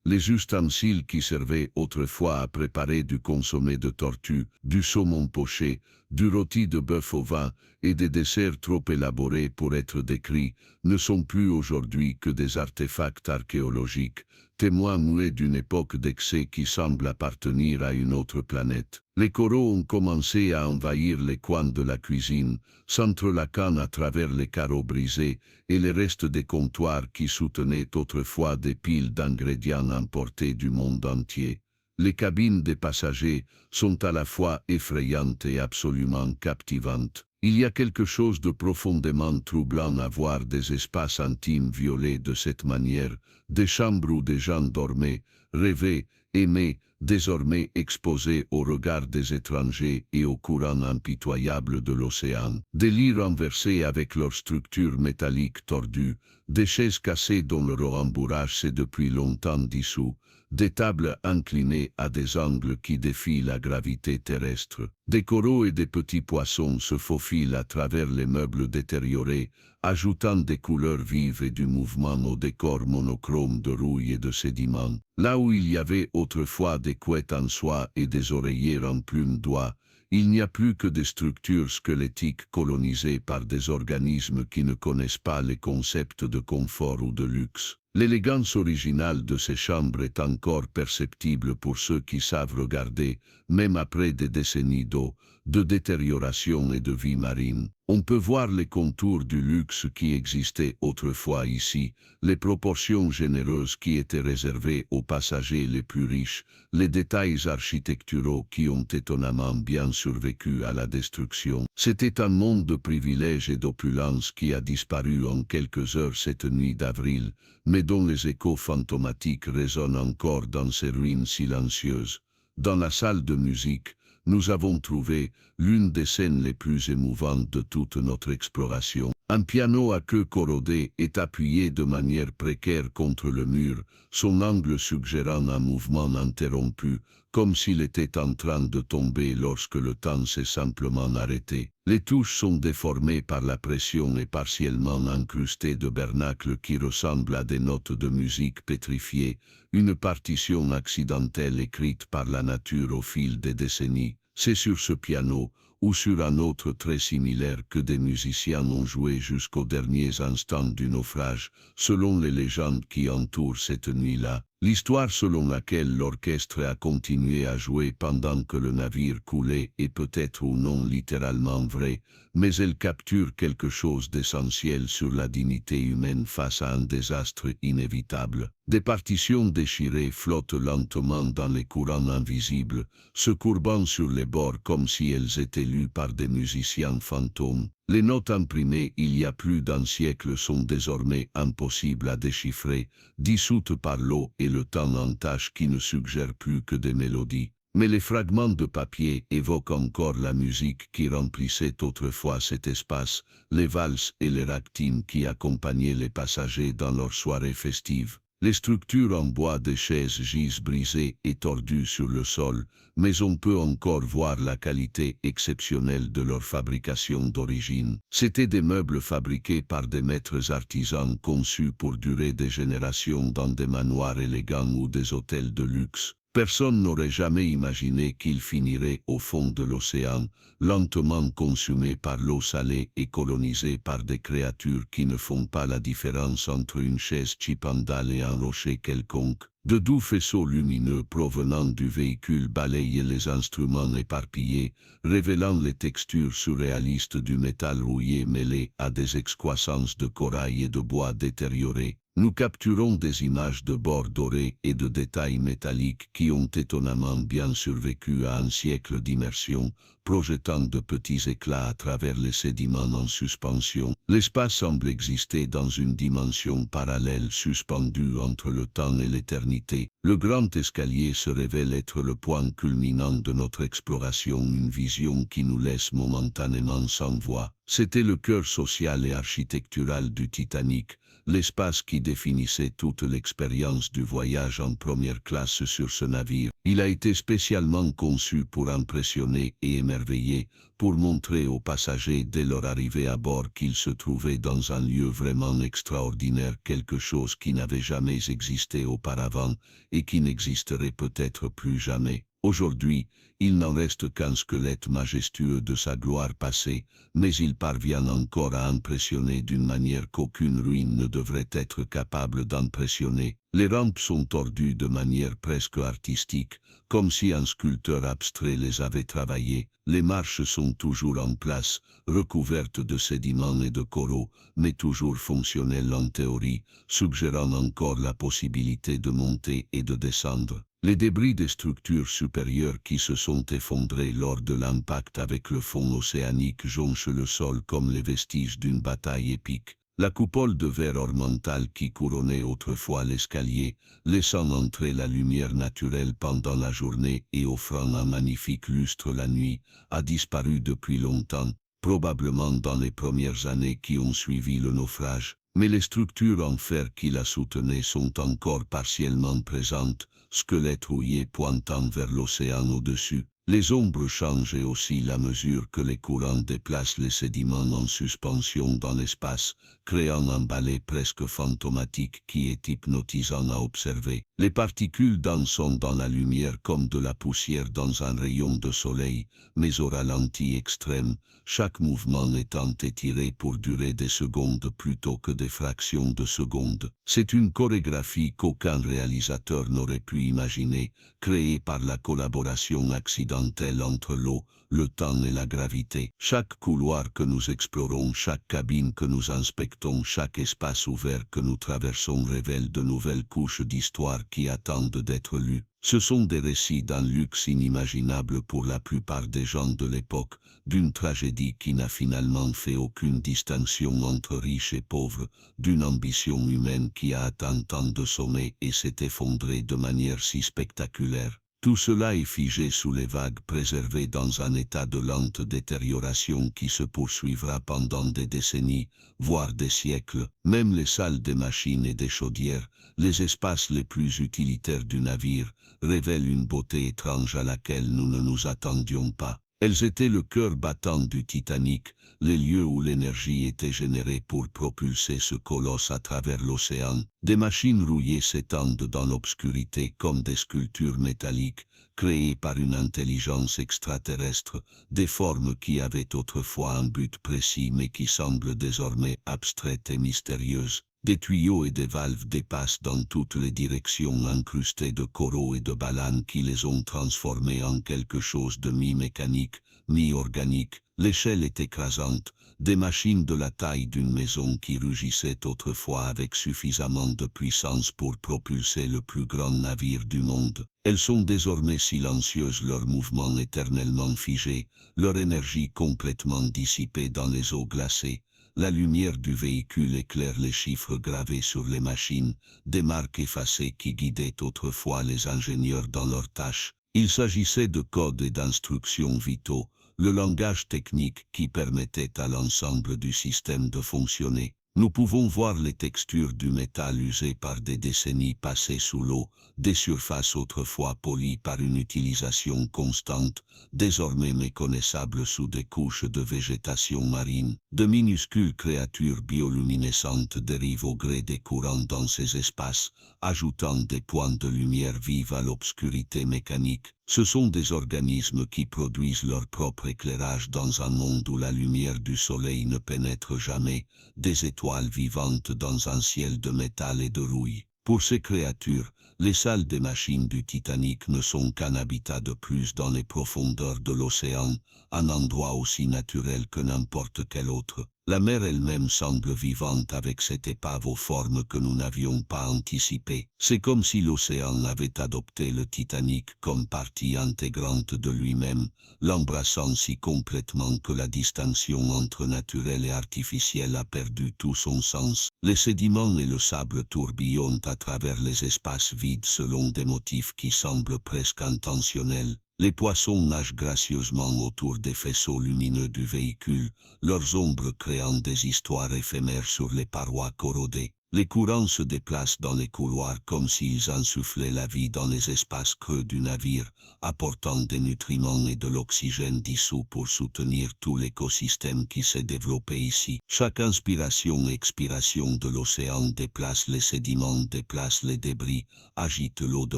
Les ustensiles qui servaient autrefois à préparer du consommé de tortue, du saumon poché, du rôti de bœuf au vin et des desserts trop élaborés pour être décrits, ne sont plus aujourd'hui que des artefacts archéologiques, témoins muets d'une époque d'excès qui semble appartenir à une autre planète. Les coraux ont commencé à envahir les coins de la cuisine, s'entrelaquant à travers les carreaux brisés et les restes des comptoirs qui soutenaient autrefois des piles d'ingrédients importés du monde entier. Les cabines des passagers sont à la fois effrayantes et absolument captivantes. Il y a quelque chose de profondément troublant à voir des espaces intimes violés de cette manière, des chambres où des gens dormaient, rêvaient, aimaient, désormais exposés au regard des étrangers et au courant impitoyable de l'océan. Des lits renversés avec leur structure métallique tordue, des chaises cassées dont le rembourrage s'est depuis longtemps dissous, des tables inclinées à des angles qui défient la gravité terrestre. Des coraux et des petits poissons se faufilent à travers les meubles détériorés, ajoutant des couleurs vives et du mouvement au décor monochrome de rouille et de sédiments. Là où il y avait autrefois des couettes en soie et des oreillers en plumes d'oie, il n'y a plus que des structures squelettiques colonisées par des organismes qui ne connaissent pas les concepts de confort ou de luxe. L'élégance originale de ces chambres est encore perceptible pour ceux qui savent regarder, même après des décennies d'eau, de détérioration et de vie marine. On peut voir les contours du luxe qui existait autrefois ici, les proportions généreuses qui étaient réservées aux passagers les plus riches, les détails architecturaux qui ont étonnamment bien survécu à la destruction. C'était un monde de privilèges et d'opulence qui a disparu en quelques heures cette nuit d'avril, mais dont les échos fantomatiques résonnent encore dans ces ruines silencieuses. Dans la salle de musique, nous avons trouvé l'une des scènes les plus émouvantes de toute notre exploration. Un piano à queue corrodée est appuyé de manière précaire contre le mur, son angle suggérant un mouvement interrompu, comme s'il était en train de tomber lorsque le temps s'est simplement arrêté. Les touches sont déformées par la pression et partiellement incrustées de bernacles qui ressemblent à des notes de musique pétrifiées, une partition accidentelle écrite par la nature au fil des décennies. C'est sur ce piano, ou sur un autre très similaire que des musiciens ont joué jusqu'aux derniers instants du naufrage, selon les légendes qui entourent cette nuit-là. L'histoire selon laquelle l'orchestre a continué à jouer pendant que le navire coulait est peut-être ou non littéralement vraie, mais elle capture quelque chose d'essentiel sur la dignité humaine face à un désastre inévitable. Des partitions déchirées flottent lentement dans les courants invisibles, se courbant sur les bords comme si elles étaient lues par des musiciens fantômes. Les notes imprimées il y a plus d'un siècle sont désormais impossibles à déchiffrer, dissoutes par l'eau et le temps en taches qui ne suggèrent plus que des mélodies. Mais les fragments de papier évoquent encore la musique qui remplissait autrefois cet espace, les valses et les ragtime qui accompagnaient les passagers dans leurs soirées festives. Les structures en bois des chaises gisent brisées et tordues sur le sol, mais on peut encore voir la qualité exceptionnelle de leur fabrication d'origine. C'étaient des meubles fabriqués par des maîtres artisans conçus pour durer des générations dans des manoirs élégants ou des hôtels de luxe. Personne n'aurait jamais imaginé qu'ils finiraient au fond de l'océan, lentement consumés par l'eau salée et colonisés par des créatures qui ne font pas la différence entre une chaise chipandale et un rocher quelconque. De doux faisceaux lumineux provenant du véhicule balayaient les instruments éparpillés, révélant les textures surréalistes du métal rouillé mêlé à des excroissances de corail et de bois détériorés. Nous capturons des images de bords dorés et de détails métalliques qui ont étonnamment bien survécu à un siècle d'immersion,
projetant de petits éclats à travers les sédiments en suspension. L'espace semble exister dans une dimension parallèle suspendue entre le temps et l'éternité. Le grand escalier se révèle être le point culminant de notre exploration, une vision qui nous laisse momentanément sans voix. C'était le cœur social et architectural du Titanic, l'espace qui définissait toute l'expérience du voyage en première classe sur ce navire. Il a été spécialement conçu pour impressionner et émerveiller, pour montrer aux passagers dès leur arrivée à bord qu'ils se trouvaient dans un lieu vraiment extraordinaire, quelque chose qui n'avait jamais existé auparavant et qui n'existerait peut-être plus jamais. Aujourd'hui, il n'en reste qu'un squelette majestueux de sa gloire passée, mais il parvient encore à impressionner d'une manière qu'aucune ruine ne devrait être capable d'impressionner. Les rampes sont tordues de manière presque artistique, comme si un sculpteur abstrait les avait travaillées. Les marches sont toujours en place, recouvertes de sédiments et de coraux, mais toujours fonctionnelles en théorie, suggérant encore la possibilité de monter et de descendre. Les débris des structures supérieures qui se sont effondrées lors de l'impact avec le fond océanique jonchent le sol comme les vestiges d'une bataille épique. La coupole de verre ornemental qui couronnait autrefois l'escalier, laissant entrer la lumière naturelle pendant la journée et offrant un magnifique lustre la nuit, a disparu depuis longtemps, probablement dans les premières années qui ont suivi le naufrage. Mais les structures en fer qui la soutenaient sont encore partiellement présentes, squelettes rouillés pointant vers l'océan au-dessus. Les ombres changent et oscillent à mesure que les courants déplacent les sédiments en suspension dans l'espace, créant un ballet presque fantomatique qui est hypnotisant à observer. Les particules dansent dans la lumière comme de la poussière dans un rayon de soleil, mais au ralenti extrême, chaque mouvement étant étiré pour durer des secondes plutôt que des fractions de secondes. C'est une chorégraphie qu'aucun réalisateur n'aurait pu imaginer, créée par la collaboration accidentelle entre l'eau, le temps et la gravité. Chaque couloir que nous explorons, chaque cabine que nous inspectons, chaque espace ouvert que nous traversons révèle de nouvelles couches d'histoire qui attendent d'être lues. Ce sont des récits d'un luxe inimaginable pour la plupart des gens de l'époque, d'une tragédie qui n'a finalement fait aucune distinction entre riches et pauvres, d'une ambition humaine qui a atteint tant de sommets et s'est effondrée de manière si spectaculaire. Tout cela est figé sous les vagues, préservé dans un état de lente détérioration qui se poursuivra pendant des décennies, voire des siècles. Même les salles des machines et des chaudières, les espaces les plus utilitaires du navire, révèlent une beauté étrange à laquelle nous ne nous attendions pas. Elles étaient le cœur battant du Titanic, les lieux où l'énergie était générée pour propulser ce colosse à travers l'océan. Des machines rouillées s'étendent dans l'obscurité comme des sculptures métalliques, créées par une intelligence extraterrestre, des formes qui avaient autrefois un but précis mais qui semblent désormais abstraites et mystérieuses. Des tuyaux et des valves dépassent dans toutes les directions incrustés de coraux et de balanes qui les ont transformés en quelque chose de mi-mécanique, mi-organique. L'échelle est écrasante, des machines de la taille d'une maison qui rugissaient autrefois avec suffisamment de puissance pour propulser le plus grand navire du monde. Elles sont désormais silencieuses, leurs mouvements éternellement figés, leur énergie complètement dissipée dans les eaux glacées. La lumière du véhicule éclaire les chiffres gravés sur les machines, des marques effacées qui guidaient autrefois les ingénieurs dans leurs tâches. Il s'agissait de codes et d'instructions vitaux, le langage technique qui permettait à l'ensemble du système de fonctionner. Nous pouvons voir les textures du métal usé par des décennies passées sous l'eau, des surfaces autrefois polies par une utilisation constante, désormais méconnaissables sous des couches de végétation marine. De minuscules créatures bioluminescentes dérivent au gré des courants dans ces espaces, ajoutant des points de lumière vive à l'obscurité mécanique. Ce sont des organismes qui produisent leur propre éclairage dans un monde où la lumière du soleil ne pénètre jamais, des étoiles vivantes dans un ciel de métal et de rouille. Pour ces créatures, les salles des machines du Titanic ne sont qu'un habitat de plus dans les profondeurs de l'océan, un endroit aussi naturel que n'importe quel autre. La mer elle-même semble vivante avec cette épave aux formes que nous n'avions pas anticipées. C'est comme si l'océan avait adopté le Titanic comme partie intégrante de lui-même, l'embrassant si complètement que la distinction entre naturel et artificiel a perdu tout son sens. Les sédiments et le sable tourbillonnent à travers les espaces vides selon des motifs qui semblent presque intentionnels. Les poissons nagent gracieusement autour des faisceaux lumineux du véhicule, leurs ombres créant des histoires éphémères sur les parois corrodées. Les courants se déplacent dans les couloirs comme s'ils insufflaient la vie dans les espaces creux du navire, apportant des nutriments et de l'oxygène dissous pour soutenir tout l'écosystème qui s'est développé ici. Chaque inspiration et expiration de l'océan déplace les sédiments, déplace les débris, agite l'eau de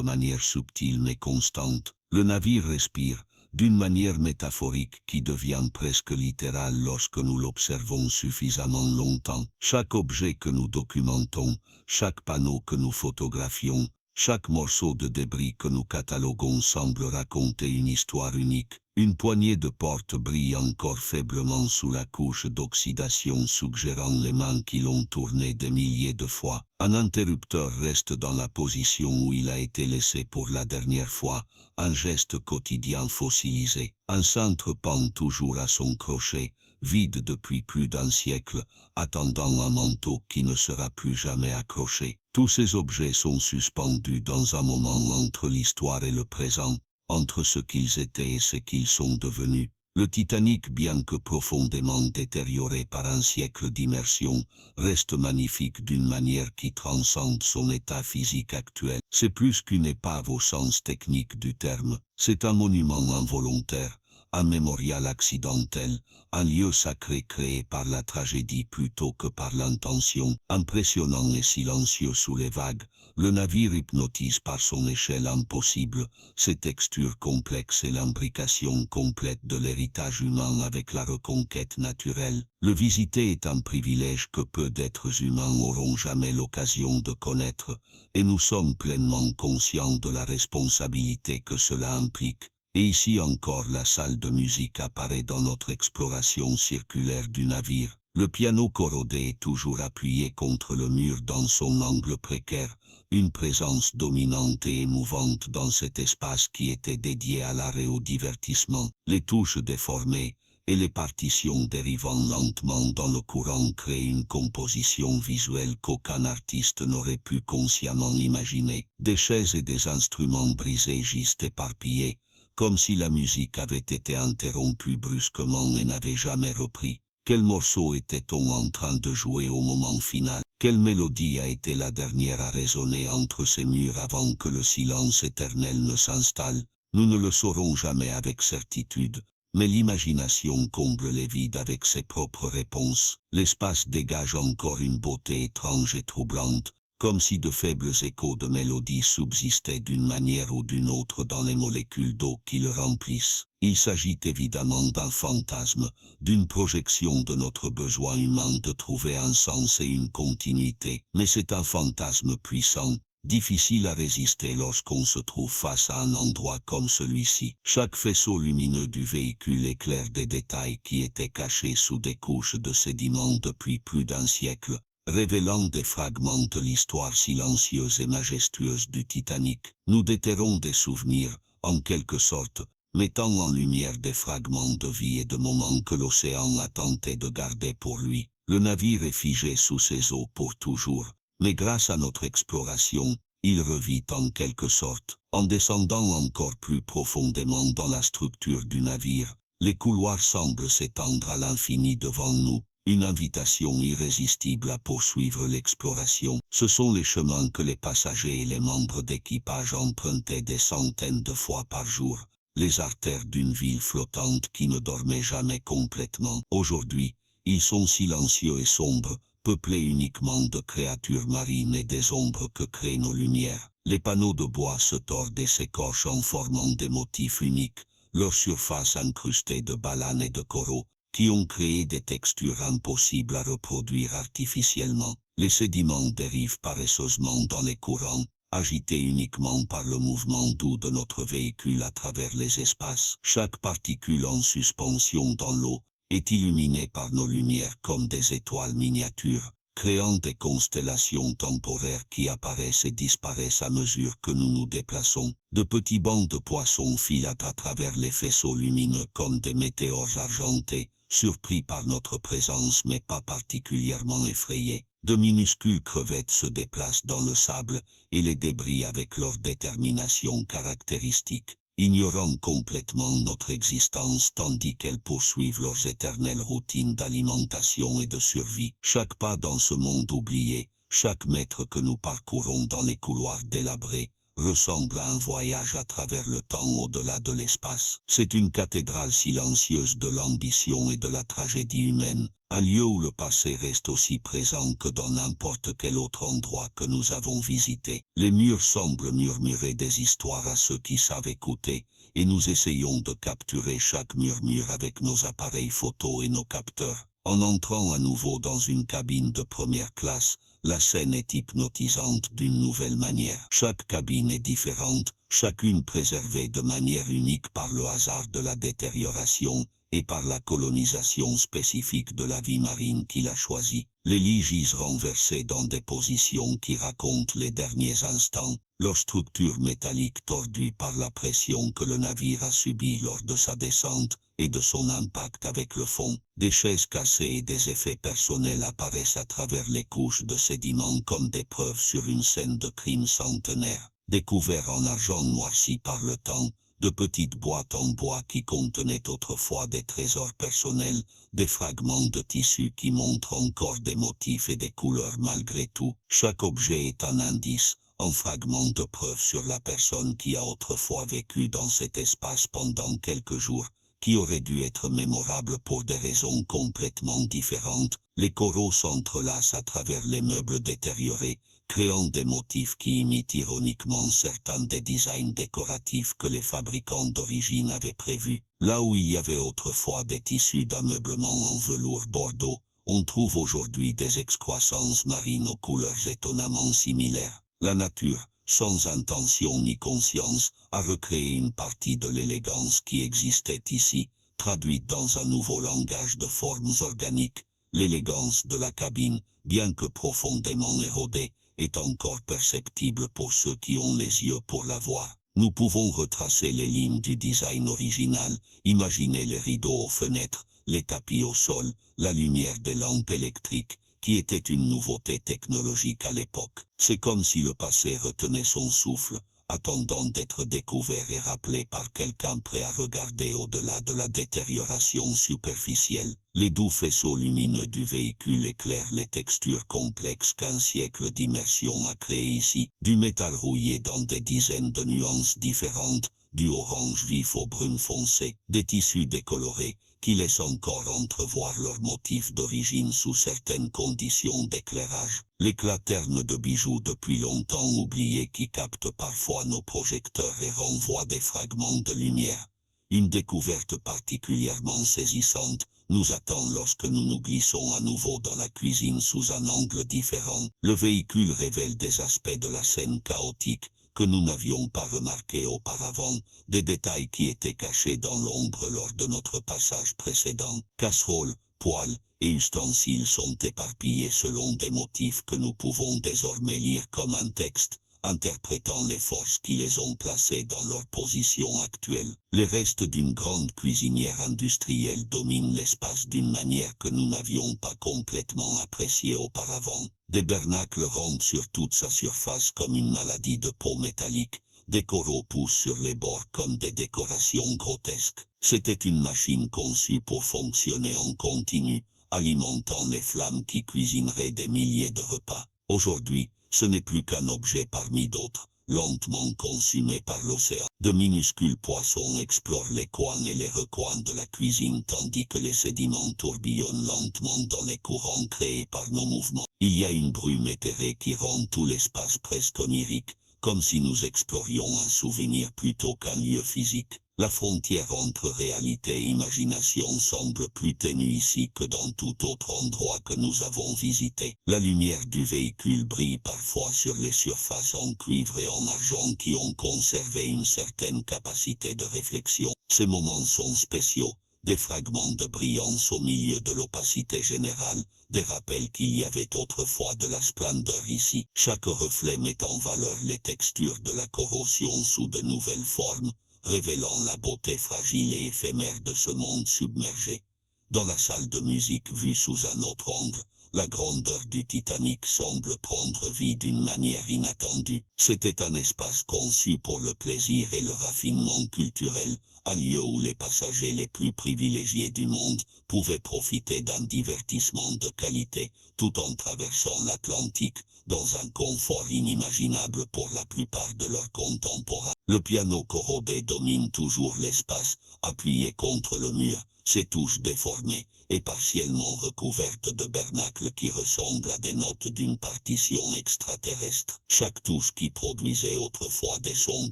manière subtile mais constante. Le navire respire, d'une manière métaphorique qui devient presque littérale lorsque nous l'observons suffisamment longtemps. Chaque objet que nous documentons, chaque panneau que nous photographions, chaque morceau de débris que nous cataloguons semble raconter une histoire unique. Une poignée de porte brille encore faiblement sous la couche d'oxydation suggérant les mains qui l'ont tournée des milliers de fois. Un interrupteur reste dans la position où il a été laissé pour la dernière fois, un geste quotidien fossilisé. Un cintre pend toujours à son crochet, vide depuis plus d'un siècle, attendant un manteau qui ne sera plus jamais accroché. Tous ces objets sont suspendus dans un moment entre l'histoire et le présent, entre ce qu'ils étaient et ce qu'ils sont devenus. Le Titanic, bien que profondément détérioré par un siècle d'immersion, reste magnifique d'une manière qui transcende son état physique actuel. C'est plus qu'une épave au sens technique du terme, c'est un monument involontaire, un mémorial accidentel, un lieu sacré créé par la tragédie plutôt que par l'intention. Impressionnant et silencieux sous les vagues, le navire hypnotise par son échelle impossible, ses textures complexes et l'imbrication complète de l'héritage humain avec la reconquête naturelle. Le visiter est un privilège que peu d'êtres humains auront jamais l'occasion de connaître, et nous sommes pleinement conscients de la responsabilité que cela implique. Et ici encore la salle de musique apparaît dans notre exploration circulaire du navire. Le piano corrodé est toujours appuyé contre le mur dans son angle précaire, une présence dominante et émouvante dans cet espace qui était dédié à l'art et au divertissement. Les touches déformées et les partitions dérivant lentement dans le courant créent une composition visuelle qu'aucun artiste n'aurait pu consciemment imaginer. Des chaises et des instruments brisés gisent éparpillés, comme si la musique avait été interrompue brusquement et n'avait jamais repris. Quel morceau était-on en train de jouer au moment final? Quelle mélodie a été la dernière à résonner entre ces murs avant que le silence éternel ne s'installe? Nous ne le saurons jamais avec certitude, mais l'imagination comble les vides avec ses propres réponses. L'espace dégage encore une beauté étrange et troublante, comme si de faibles échos de mélodies subsistaient d'une manière ou d'une autre dans les molécules d'eau qui le remplissent. Il s'agit évidemment d'un fantasme, d'une projection de notre besoin humain de trouver un sens et une continuité, mais c'est un fantasme puissant, difficile à résister lorsqu'on se trouve face à un endroit comme celui-ci. Chaque faisceau lumineux du véhicule éclaire des détails qui étaient cachés sous des couches de sédiments depuis plus d'un siècle, révélant des fragments de l'histoire silencieuse et majestueuse du Titanic. Nous déterrons des souvenirs, en quelque sorte, mettant en lumière des fragments de vie et de moments que l'océan a tenté de garder pour lui. Le navire est figé sous ses eaux pour toujours, mais grâce à notre exploration, il revit en quelque sorte. En descendant encore plus profondément dans la structure du navire, les couloirs semblent s'étendre à l'infini devant nous, une invitation irrésistible à poursuivre l'exploration. Ce sont les chemins que les passagers et les membres d'équipage empruntaient des centaines de fois par jour, les artères d'une ville flottante qui ne dormait jamais complètement. Aujourd'hui, ils sont silencieux et sombres, peuplés uniquement de créatures marines et des ombres que créent nos lumières. Les panneaux de bois se tordent et s'écorchent en formant des motifs uniques, leur surface incrustée de balanes et de coraux, qui ont créé des textures impossibles à reproduire artificiellement. Les sédiments dérivent paresseusement dans les courants, agités uniquement par le mouvement doux de notre véhicule à travers les espaces. Chaque particule en suspension dans l'eau, est illuminé par nos lumières comme des étoiles miniatures, créant des constellations temporaires qui apparaissent et disparaissent à mesure que nous nous déplaçons. De petits bancs de poissons filent à travers les faisceaux lumineux comme des météores argentés, surpris par notre présence mais pas particulièrement effrayés. De minuscules crevettes se déplacent dans le sable, et les débris avec leur détermination caractéristique, ignorant complètement notre existence tandis qu'elles poursuivent leurs éternelles routines d'alimentation et de survie. Chaque pas dans ce monde oublié, chaque mètre que nous parcourons dans les couloirs délabrés, ressemble à un voyage à travers le temps au-delà de l'espace. C'est une cathédrale silencieuse de l'ambition et de la tragédie humaine, un lieu où le passé reste aussi présent que dans n'importe quel autre endroit que nous avons visité. Les murs semblent murmurer des histoires à ceux qui savent écouter, et nous essayons de capturer chaque murmure avec nos appareils photo et nos capteurs. En entrant à nouveau dans une cabine de première classe, la scène est hypnotisante d'une nouvelle manière. Chaque cabine est différente, chacune préservée de manière unique par le hasard de la détérioration et par la colonisation spécifique de la vie marine qu'il a choisie. Les lits gisent renversés dans des positions qui racontent les derniers instants, leur structure métallique tordue par la pression que le navire a subie lors de sa descente et de son impact avec le fond. Des chaises cassées et des effets personnels apparaissent à travers les couches de sédiments comme des preuves sur une scène de crime centenaire. Des couverts en argent noircis par le temps, de petites boîtes en bois qui contenaient autrefois des trésors personnels, des fragments de tissu qui montrent encore des motifs et des couleurs malgré tout. Chaque objet est un indice, un fragment de preuve sur la personne qui a autrefois vécu dans cet espace pendant quelques jours, qui aurait dû être mémorable pour des raisons complètement différentes. Les coraux s'entrelacent à travers les meubles détériorés, créant des motifs qui imitent ironiquement certains des designs décoratifs que les fabricants d'origine avaient prévus. Là où il y avait autrefois des tissus d'ameublement en velours bordeaux, on trouve aujourd'hui des excroissances marines aux couleurs étonnamment similaires. La nature, sans intention ni conscience, a recréé une partie de l'élégance qui existait ici, traduite dans un nouveau langage de formes organiques. L'élégance de la cabine, bien que profondément érodée, est encore perceptible pour ceux qui ont les yeux pour la voir. Nous pouvons retracer les lignes du design original, imaginer les rideaux aux fenêtres, les tapis au sol, la lumière des lampes électriques, qui était une nouveauté technologique à l'époque. C'est comme si le passé retenait son souffle, attendant d'être découvert et rappelé par quelqu'un prêt à regarder au-delà de la détérioration superficielle. Les doux faisceaux lumineux du véhicule éclairent les textures complexes qu'un siècle d'immersion a créées ici, du métal rouillé dans des dizaines de nuances différentes, du orange vif au brun foncé, des tissus décolorés, qui laissent encore entrevoir leurs motifs d'origine sous certaines conditions d'éclairage. L'éclat terne de bijoux depuis longtemps oubliés qui captent parfois nos projecteurs et renvoient des fragments de lumière. Une découverte particulièrement saisissante nous attend lorsque nous nous glissons à nouveau dans la cuisine sous un angle différent. Le véhicule révèle des aspects de la scène chaotique que nous n'avions pas remarqué auparavant, des détails qui étaient cachés dans l'ombre lors de notre passage précédent. Casseroles, poêles et ustensiles sont éparpillés selon des motifs que nous pouvons désormais lire comme un texte, interprétant les forces qui les ont placés dans leur position actuelle. Les restes d'une grande cuisinière industrielle dominent l'espace d'une manière que nous n'avions pas complètement appréciée auparavant. Des bernacles rampent sur toute sa surface comme une maladie de peau métallique. Des coraux poussent sur les bords comme des décorations grotesques. C'était une machine conçue pour fonctionner en continu, alimentant les flammes qui cuisineraient des milliers de repas. Aujourd'hui, ce n'est plus qu'un objet parmi d'autres, lentement consumé par l'océan. De minuscules poissons explorent les coins et les recoins de la cuisine tandis que les sédiments tourbillonnent lentement dans les courants créés par nos mouvements. Il y a une brume éthérée qui rend tout l'espace presque onirique, comme si nous explorions un souvenir plutôt qu'un lieu physique. La frontière entre réalité et imagination semble plus ténue ici que dans tout autre endroit que nous avons visité. La lumière du véhicule brille parfois sur les surfaces en cuivre et en argent qui ont conservé une certaine capacité de réflexion. Ces moments sont spéciaux, des fragments de brillance au milieu de l'opacité générale, des rappels qu'il y avait autrefois de la splendeur ici. Chaque reflet met en valeur les textures de la corrosion sous de nouvelles formes, révélant la beauté fragile et éphémère de ce monde submergé. Dans la salle de musique vue sous un autre angle, la grandeur du Titanic semble prendre vie d'une manière inattendue. C'était un espace conçu pour le plaisir et le raffinement culturel, un lieu où les passagers les plus privilégiés du monde pouvaient profiter d'un divertissement de qualité, tout en traversant l'Atlantique, dans un confort inimaginable pour la plupart de leurs contemporains. Le piano corrodé domine toujours l'espace, appuyé contre le mur, ses touches déformées et partiellement recouvertes de bernacles qui ressemblent à des notes d'une partition extraterrestre. Chaque touche qui produisait autrefois des sons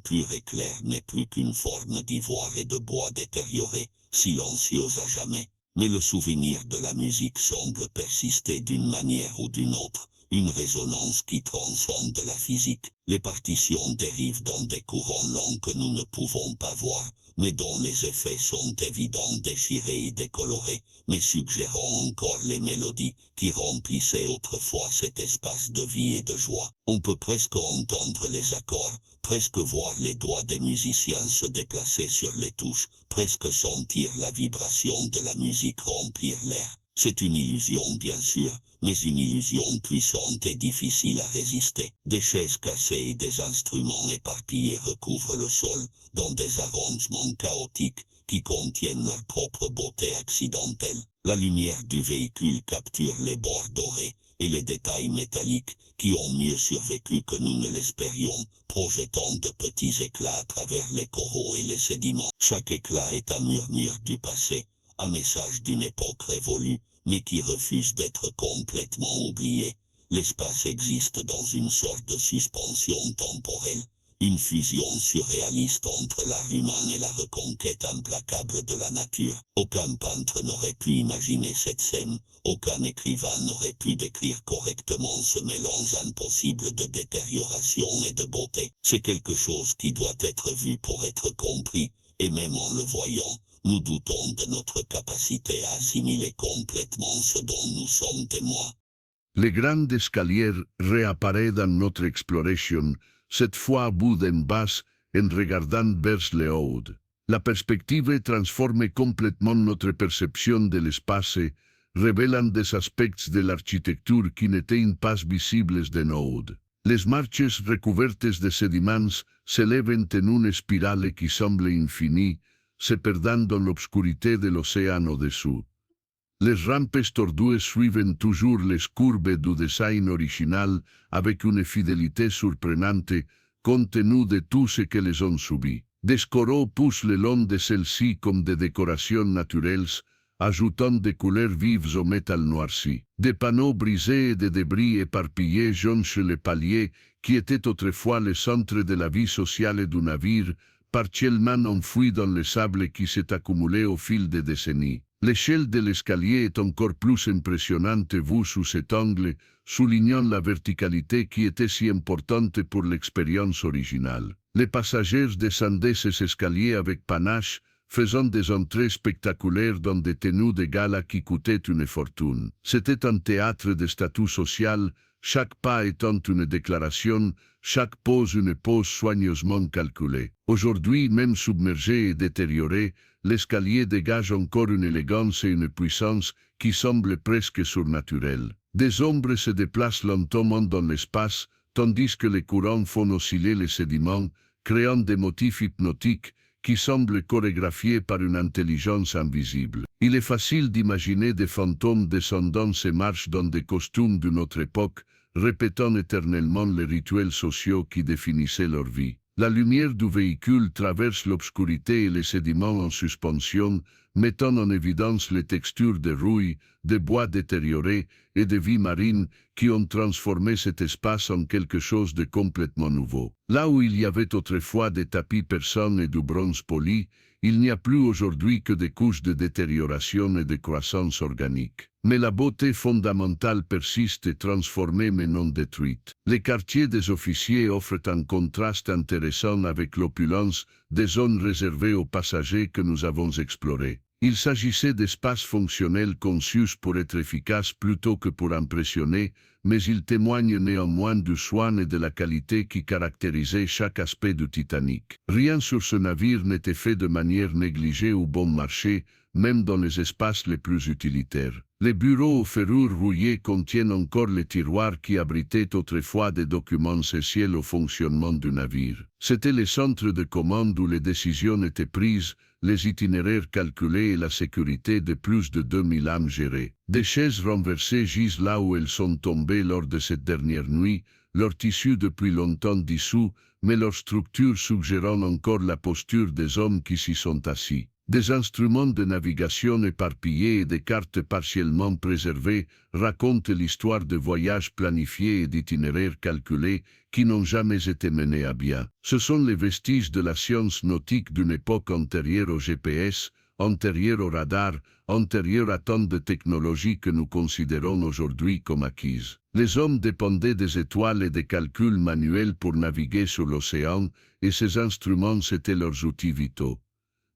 purs et clairs n'est plus qu'une forme d'ivoire et de bois détériorée, silencieuse à jamais. Mais le souvenir de la musique semble persister d'une manière ou d'une autre, une résonance qui transcende la physique. Les partitions dérivent dans des courants lents que nous ne pouvons pas voir, mais dont les effets sont évidents, déchirés et décolorés, mais suggérant encore les mélodies qui remplissaient autrefois cet espace de vie et de joie. On peut presque entendre les accords, presque voir les doigts des musiciens se déplacer sur les touches, presque sentir la vibration de la musique remplir l'air. C'est une illusion bien sûr, mais une illusion puissante et difficile à résister. Des chaises cassées et des instruments éparpillés recouvrent le sol, dans des arrangements chaotiques, qui contiennent leur propre beauté accidentelle. La lumière du véhicule capture les bords dorés, et les détails métalliques, qui ont mieux survécu que nous ne l'espérions, projetant de petits éclats à travers les coraux et les sédiments. Chaque éclat est un murmure du passé, un message d'une époque révolue, mais qui refuse d'être complètement oublié. L'espace existe dans une sorte de suspension temporelle, une fusion surréaliste entre l'art humain et la reconquête implacable de la nature. Aucun peintre n'aurait pu imaginer cette scène, aucun écrivain n'aurait pu décrire correctement ce mélange impossible de détérioration et de beauté. C'est quelque chose qui doit être vu pour être compris, et même en le voyant, nous doutons de notre capacité à assimiler complètement ce dont nous sommes témoins.
Le grand escalier réapparaît dans notre exploration, cette fois à bout en bas, en regardant vers le haut. La perspective transforme complètement notre perception de l'espace, révélant des aspects de l'architecture qui n'étaient pas visibles de haut. Les marches recouvertes de sédiments s'élèvent en une spirale qui semble infinie, se perdant dans l'obscurité de l'océan au-dessous. Les rampes tordues suivent toujours les courbes du design original avec une fidélité surprenante, compte tenu de tout ce que les ont subi. Des coraux poussent le long de celles-ci comme des décorations naturelles, ajoutant des couleurs vives au métal noirci. Des panneaux brisés et des débris éparpillés jonchent les paliers qui étaient autrefois le centre de la vie sociale du navire, partiellement enfoui dans le sable qui s'est accumulé au fil des décennies. L'échelle de l'escalier est encore plus impressionnante vue sous cet angle, soulignant la verticalité qui était si importante pour l'expérience originale. Les passagers descendaient ces escaliers avec panache, faisant des entrées spectaculaires dans des tenues de gala qui coûtaient une fortune. C'était un théâtre de statut social, chaque pas étant une déclaration, chaque pose une pose soigneusement calculée. Aujourd'hui, même submergé et détérioré, l'escalier dégage encore une élégance et une puissance qui semblent presque surnaturelles. Des ombres se déplacent lentement dans l'espace, tandis que les courants font osciller les sédiments, créant des motifs hypnotiques qui semblent chorégraphiés par une intelligence invisible. Il est facile d'imaginer des fantômes descendant ces marches dans des costumes d'une autre époque, répétant éternellement les rituels sociaux qui définissaient leur vie. La lumière du véhicule traverse l'obscurité et les sédiments en suspension, mettant en évidence les textures de rouille, de bois détériorés et de vie marine qui ont transformé cet espace en quelque chose de complètement nouveau. Là où il y avait autrefois des tapis persans et du bronze poli, il n'y a plus aujourd'hui que des couches de détérioration et de croissance organique. Mais la beauté fondamentale persiste et transformée mais non détruite. Les quartiers des officiers offrent un contraste intéressant avec l'opulence des zones réservées aux passagers que nous avons explorées. Il s'agissait d'espaces fonctionnels conçus pour être efficaces plutôt que pour impressionner, mais ils témoignent néanmoins du soin et de la qualité qui caractérisaient chaque aspect du Titanic. Rien sur ce navire n'était fait de manière négligée ou bon marché, même dans les espaces les plus utilitaires. Les bureaux aux ferrures rouillées contiennent encore les tiroirs qui abritaient autrefois des documents essentiels au fonctionnement du navire. C'étaient les centres de commande où les décisions étaient prises, les itinéraires calculés et la sécurité de plus de 2000 âmes gérées. Des chaises renversées gisent là où elles sont tombées lors de cette dernière nuit, leur tissu depuis longtemps dissous, mais leur structure suggérant encore la posture des hommes qui s'y sont assis. Des instruments de navigation éparpillés et des cartes partiellement préservées racontent l'histoire de voyages planifiés et d'itinéraires calculés qui n'ont jamais été menés à bien. Ce sont les vestiges de la science nautique d'une époque antérieure au GPS, antérieure au radar, antérieure à tant de technologies que nous considérons aujourd'hui comme acquises. Les hommes dépendaient des étoiles et des calculs manuels pour naviguer sur l'océan, et ces instruments étaient leurs outils vitaux.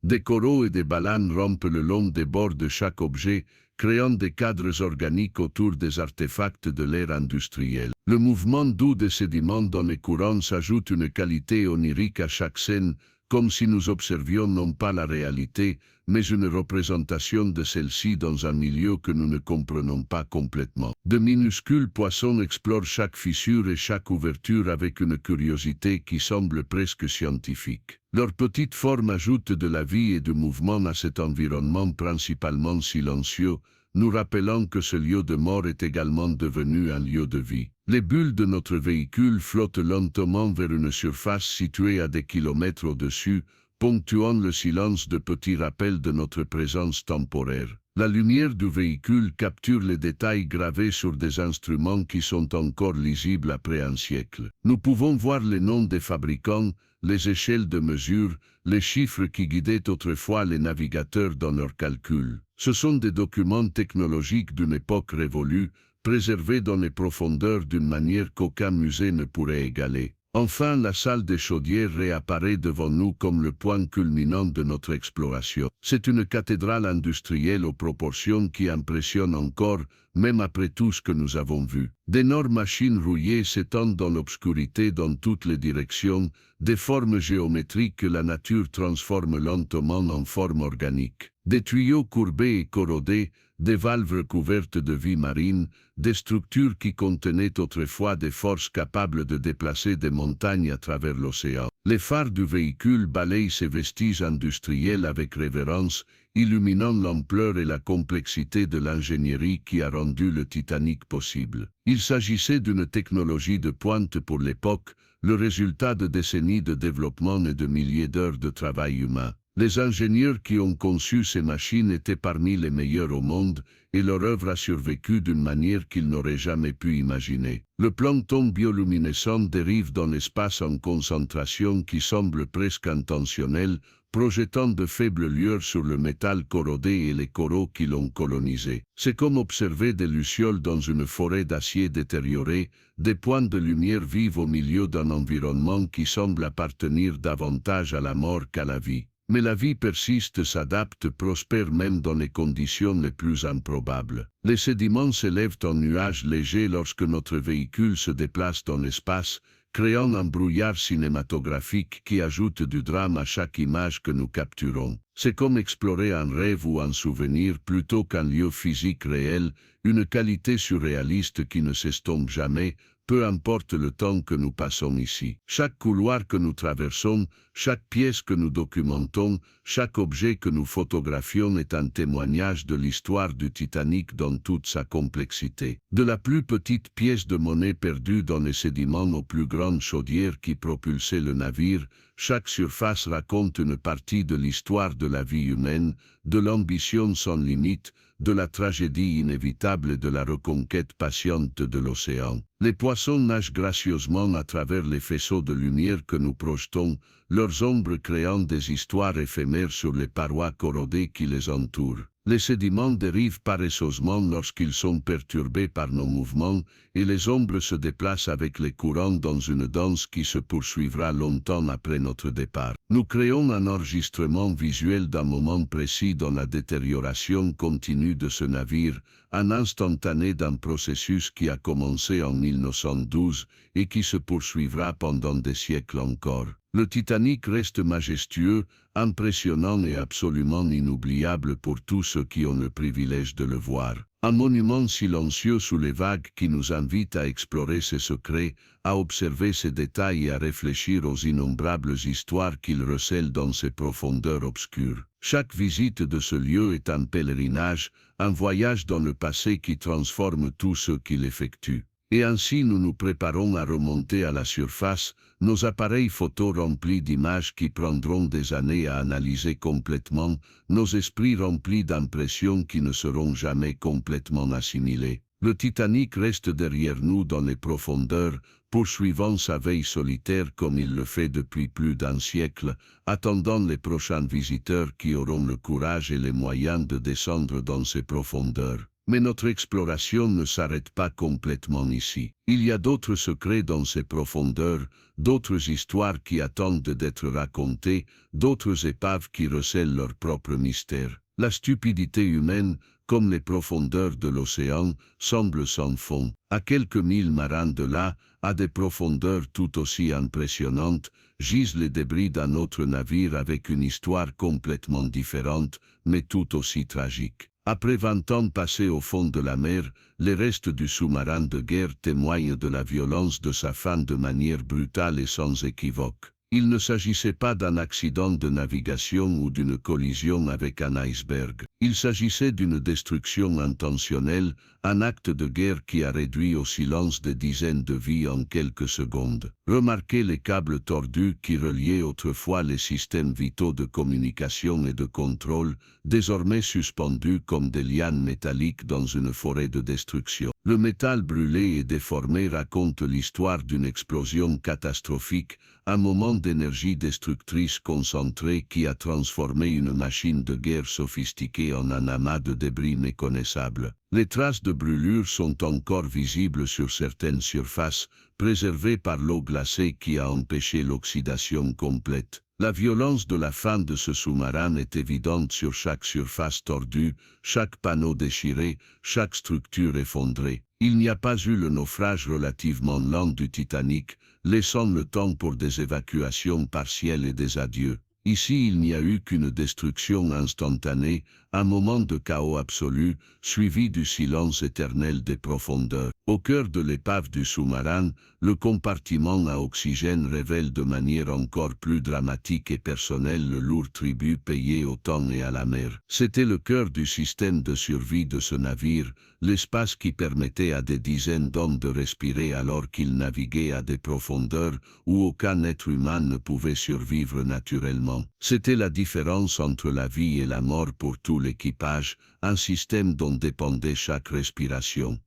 Des coraux et des balanes rompent le long des bords de chaque objet, créant des cadres organiques autour des artefacts de l'ère industrielle. Le mouvement doux des sédiments dans les courants ajoute une qualité onirique à chaque scène, comme si nous observions non pas la réalité, mais une représentation de celle-ci dans un milieu que nous ne comprenons pas complètement. De minuscules poissons explorent chaque fissure et chaque ouverture avec une curiosité qui semble presque scientifique. Leur petite forme ajoute de la vie et du mouvement à cet environnement principalement silencieux, nous rappelant que ce lieu de mort est également devenu un lieu de vie. Les bulles de notre véhicule flottent lentement vers une surface située à des kilomètres au-dessus, ponctuant le silence de petits rappels de notre présence temporaire. La lumière du véhicule capture les détails gravés sur des instruments qui sont encore lisibles après un siècle. Nous pouvons voir les noms des fabricants, les échelles de mesure, les chiffres qui guidaient autrefois les navigateurs dans leurs calculs. Ce sont des documents technologiques d'une époque révolue, préservés dans les profondeurs d'une manière qu'aucun musée ne pourrait égaler. Enfin, la salle des chaudières réapparaît devant nous comme le point culminant de notre exploration. C'est une cathédrale industrielle aux proportions qui impressionnent encore, même après tout ce que nous avons vu. D'énormes machines rouillées s'étendent dans l'obscurité dans toutes les directions, des formes géométriques que la nature transforme lentement en formes organiques. Des tuyaux courbés et corrodés, des valves recouvertes de vie marine, des structures qui contenaient autrefois des forces capables de déplacer des montagnes à travers l'océan. Les phares du véhicule balayent ces vestiges industriels avec révérence, illuminant l'ampleur et la complexité de l'ingénierie qui a rendu le Titanic possible. Il s'agissait d'une technologie de pointe pour l'époque, le résultat de décennies de développement et de milliers d'heures de travail humain. Les ingénieurs qui ont conçu ces machines étaient parmi les meilleurs au monde, et leur œuvre a survécu d'une manière qu'ils n'auraient jamais pu imaginer. Le plancton bioluminescent dérive dans l'espace en concentration qui semble presque intentionnelle, projetant de faibles lueurs sur le métal corrodé et les coraux qui l'ont colonisé. C'est comme observer des lucioles dans une forêt d'acier détérioré, des points de lumière vivent au milieu d'un environnement qui semble appartenir davantage à la mort qu'à la vie. Mais la vie persiste, s'adapte, prospère même dans les conditions les plus improbables. Les sédiments s'élèvent en nuages légers lorsque notre véhicule se déplace dans l'espace, créant un brouillard cinématographique qui ajoute du drame à chaque image que nous capturons. C'est comme explorer un rêve ou un souvenir plutôt qu'un lieu physique réel, une qualité surréaliste qui ne s'estompe jamais, peu importe le temps que nous passons ici. Chaque couloir que nous traversons, chaque pièce que nous documentons, chaque objet que nous photographions est un témoignage de l'histoire du Titanic dans toute sa complexité. De la plus petite pièce de monnaie perdue dans les sédiments aux plus grandes chaudières qui propulsaient le navire, chaque surface raconte une partie de l'histoire de la vie humaine, de l'ambition sans limite, de la tragédie inévitable et de la reconquête patiente de l'océan. Les poissons nagent gracieusement à travers les faisceaux de lumière que nous projetons, leurs ombres créant des histoires éphémères sur les parois corrodées qui les entourent. Les sédiments dérivent paresseusement lorsqu'ils sont perturbés par nos mouvements, et les ombres se déplacent avec les courants dans une danse qui se poursuivra longtemps après notre départ. Nous créons un enregistrement visuel d'un moment précis dans la détérioration continue de ce navire, un instantané d'un processus qui a commencé en 1912 et qui se poursuivra pendant des siècles encore. Le Titanic reste majestueux, impressionnant et absolument inoubliable pour tous ceux qui ont le privilège de le voir. Un monument silencieux sous les vagues qui nous invite à explorer ses secrets, à observer ses détails et à réfléchir aux innombrables histoires qu'il recèle dans ses profondeurs obscures. Chaque visite de ce lieu est un pèlerinage, un voyage dans le passé qui transforme tous ceux qui l'effectuent. Et ainsi nous nous préparons à remonter à la surface, nos appareils photo remplis d'images qui prendront des années à analyser complètement, nos esprits remplis d'impressions qui ne seront jamais complètement assimilées. Le Titanic reste derrière nous dans les profondeurs, poursuivant sa veille solitaire comme il le fait depuis plus d'un siècle, attendant les prochains visiteurs qui auront le courage et les moyens de descendre dans ces profondeurs. Mais notre exploration ne s'arrête pas complètement ici. Il y a d'autres secrets dans ces profondeurs, d'autres histoires qui attendent d'être racontées, d'autres épaves qui recèlent leur propre mystère. La stupidité humaine, comme les profondeurs de l'océan, semble sans fond. À quelques milles marins de là, à des profondeurs tout aussi impressionnantes, gisent les débris d'un autre navire avec une histoire complètement différente, mais tout aussi tragique. Après 20 ans passés au fond de la mer, les restes du sous-marin de guerre témoignent de la violence de sa fin de manière brutale et sans équivoque. Il ne s'agissait pas d'un accident de navigation ou d'une collision avec un iceberg. Il s'agissait d'une destruction intentionnelle, un acte de guerre qui a réduit au silence des dizaines de vies en quelques secondes. Remarquez les câbles tordus qui reliaient autrefois les systèmes vitaux de communication et de contrôle, désormais suspendus comme des lianes métalliques dans une forêt de destruction. Le métal brûlé et déformé raconte l'histoire d'une explosion catastrophique, un moment d'énergie destructrice concentrée qui a transformé une machine de guerre sophistiquée en un amas de débris méconnaissables. Les traces de brûlure sont encore visibles sur certaines surfaces, préservées par l'eau glacée qui a empêché l'oxydation complète. La violence de la fin de ce sous-marin est évidente sur chaque surface tordue, chaque panneau déchiré, chaque structure effondrée. Il n'y a pas eu le naufrage relativement lent du Titanic, laissant le temps pour des évacuations partielles et des adieux. Ici, il n'y a eu qu'une destruction instantanée, un moment de chaos absolu, suivi du silence éternel des profondeurs. Au cœur de l'épave du sous-marin, le compartiment à oxygène révèle de manière encore plus dramatique et personnelle le lourd tribut payé au temps et à la mer. C'était le cœur du système de survie de ce navire, l'espace qui permettait à des dizaines d'hommes de respirer alors qu'ils naviguaient à des profondeurs où aucun être humain ne pouvait survivre naturellement. C'était la différence entre la vie et la mort pour tout l'équipage, un système dont dépendait chaque respiration.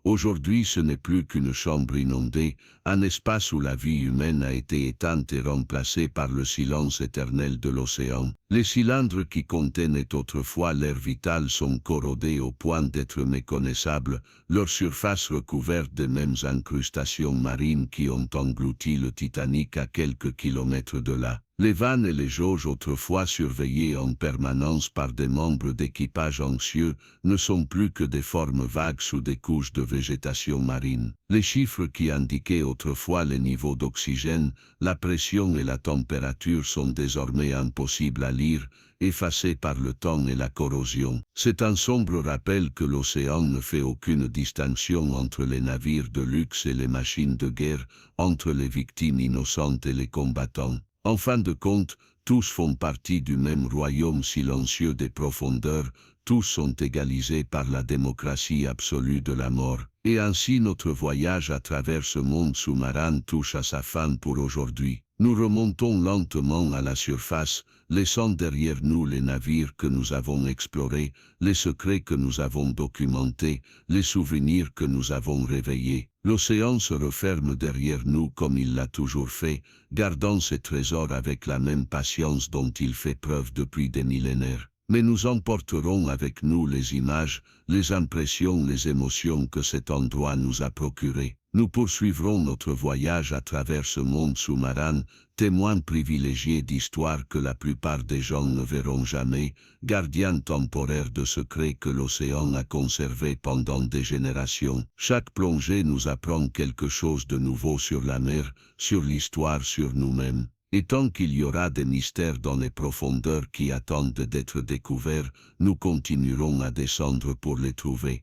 Aujourd'hui, ce n'est plus qu'une chambre inondée, un espace où la vie humaine a été éteinte et remplacée par le silence éternel de l'océan. Les cylindres qui contenaient autrefois l'air vital sont corrodés au point d'être méconnaissables, leur surface recouverte des mêmes incrustations marines qui ont englouti le Titanic à quelques kilomètres de là. Les vannes et les jauges autrefois surveillées en permanence par des membres d'équipage anxieux ne sont plus que des formes vagues sous des couches de végétation marine. Les chiffres qui indiquaient autrefois les niveaux d'oxygène, la pression et la température sont désormais impossibles à lire, effacés par le temps et la corrosion. C'est un sombre rappel que l'océan ne fait aucune distinction entre les navires de luxe et les machines de guerre, entre les victimes innocentes et les combattants. En fin de compte, tous font partie du même royaume silencieux des profondeurs, tous sont égalisés par la démocratie absolue de la mort. Et ainsi notre voyage à travers ce monde sous-marin touche à sa fin pour aujourd'hui. Nous remontons lentement à la surface, laissant derrière nous les navires que nous avons explorés, les secrets que nous avons documentés, les souvenirs que nous avons réveillés. L'océan se referme derrière nous comme il l'a toujours fait, gardant ses trésors avec la même patience dont il fait preuve depuis des millénaires.
mais nous emporterons avec nous les images, les impressions, les émotions que cet endroit nous a procurées. Nous poursuivrons notre voyage à travers ce monde sous-marin, témoins privilégiés d'histoires que la plupart des gens ne verront jamais, gardiens temporaires de secrets que l'océan a conservés pendant des générations. Chaque plongée nous apprend quelque chose de nouveau sur la mer, sur l'histoire, sur nous-mêmes. Et tant qu'il y aura des mystères dans les profondeurs qui attendent d'être découverts, nous continuerons à descendre pour les trouver.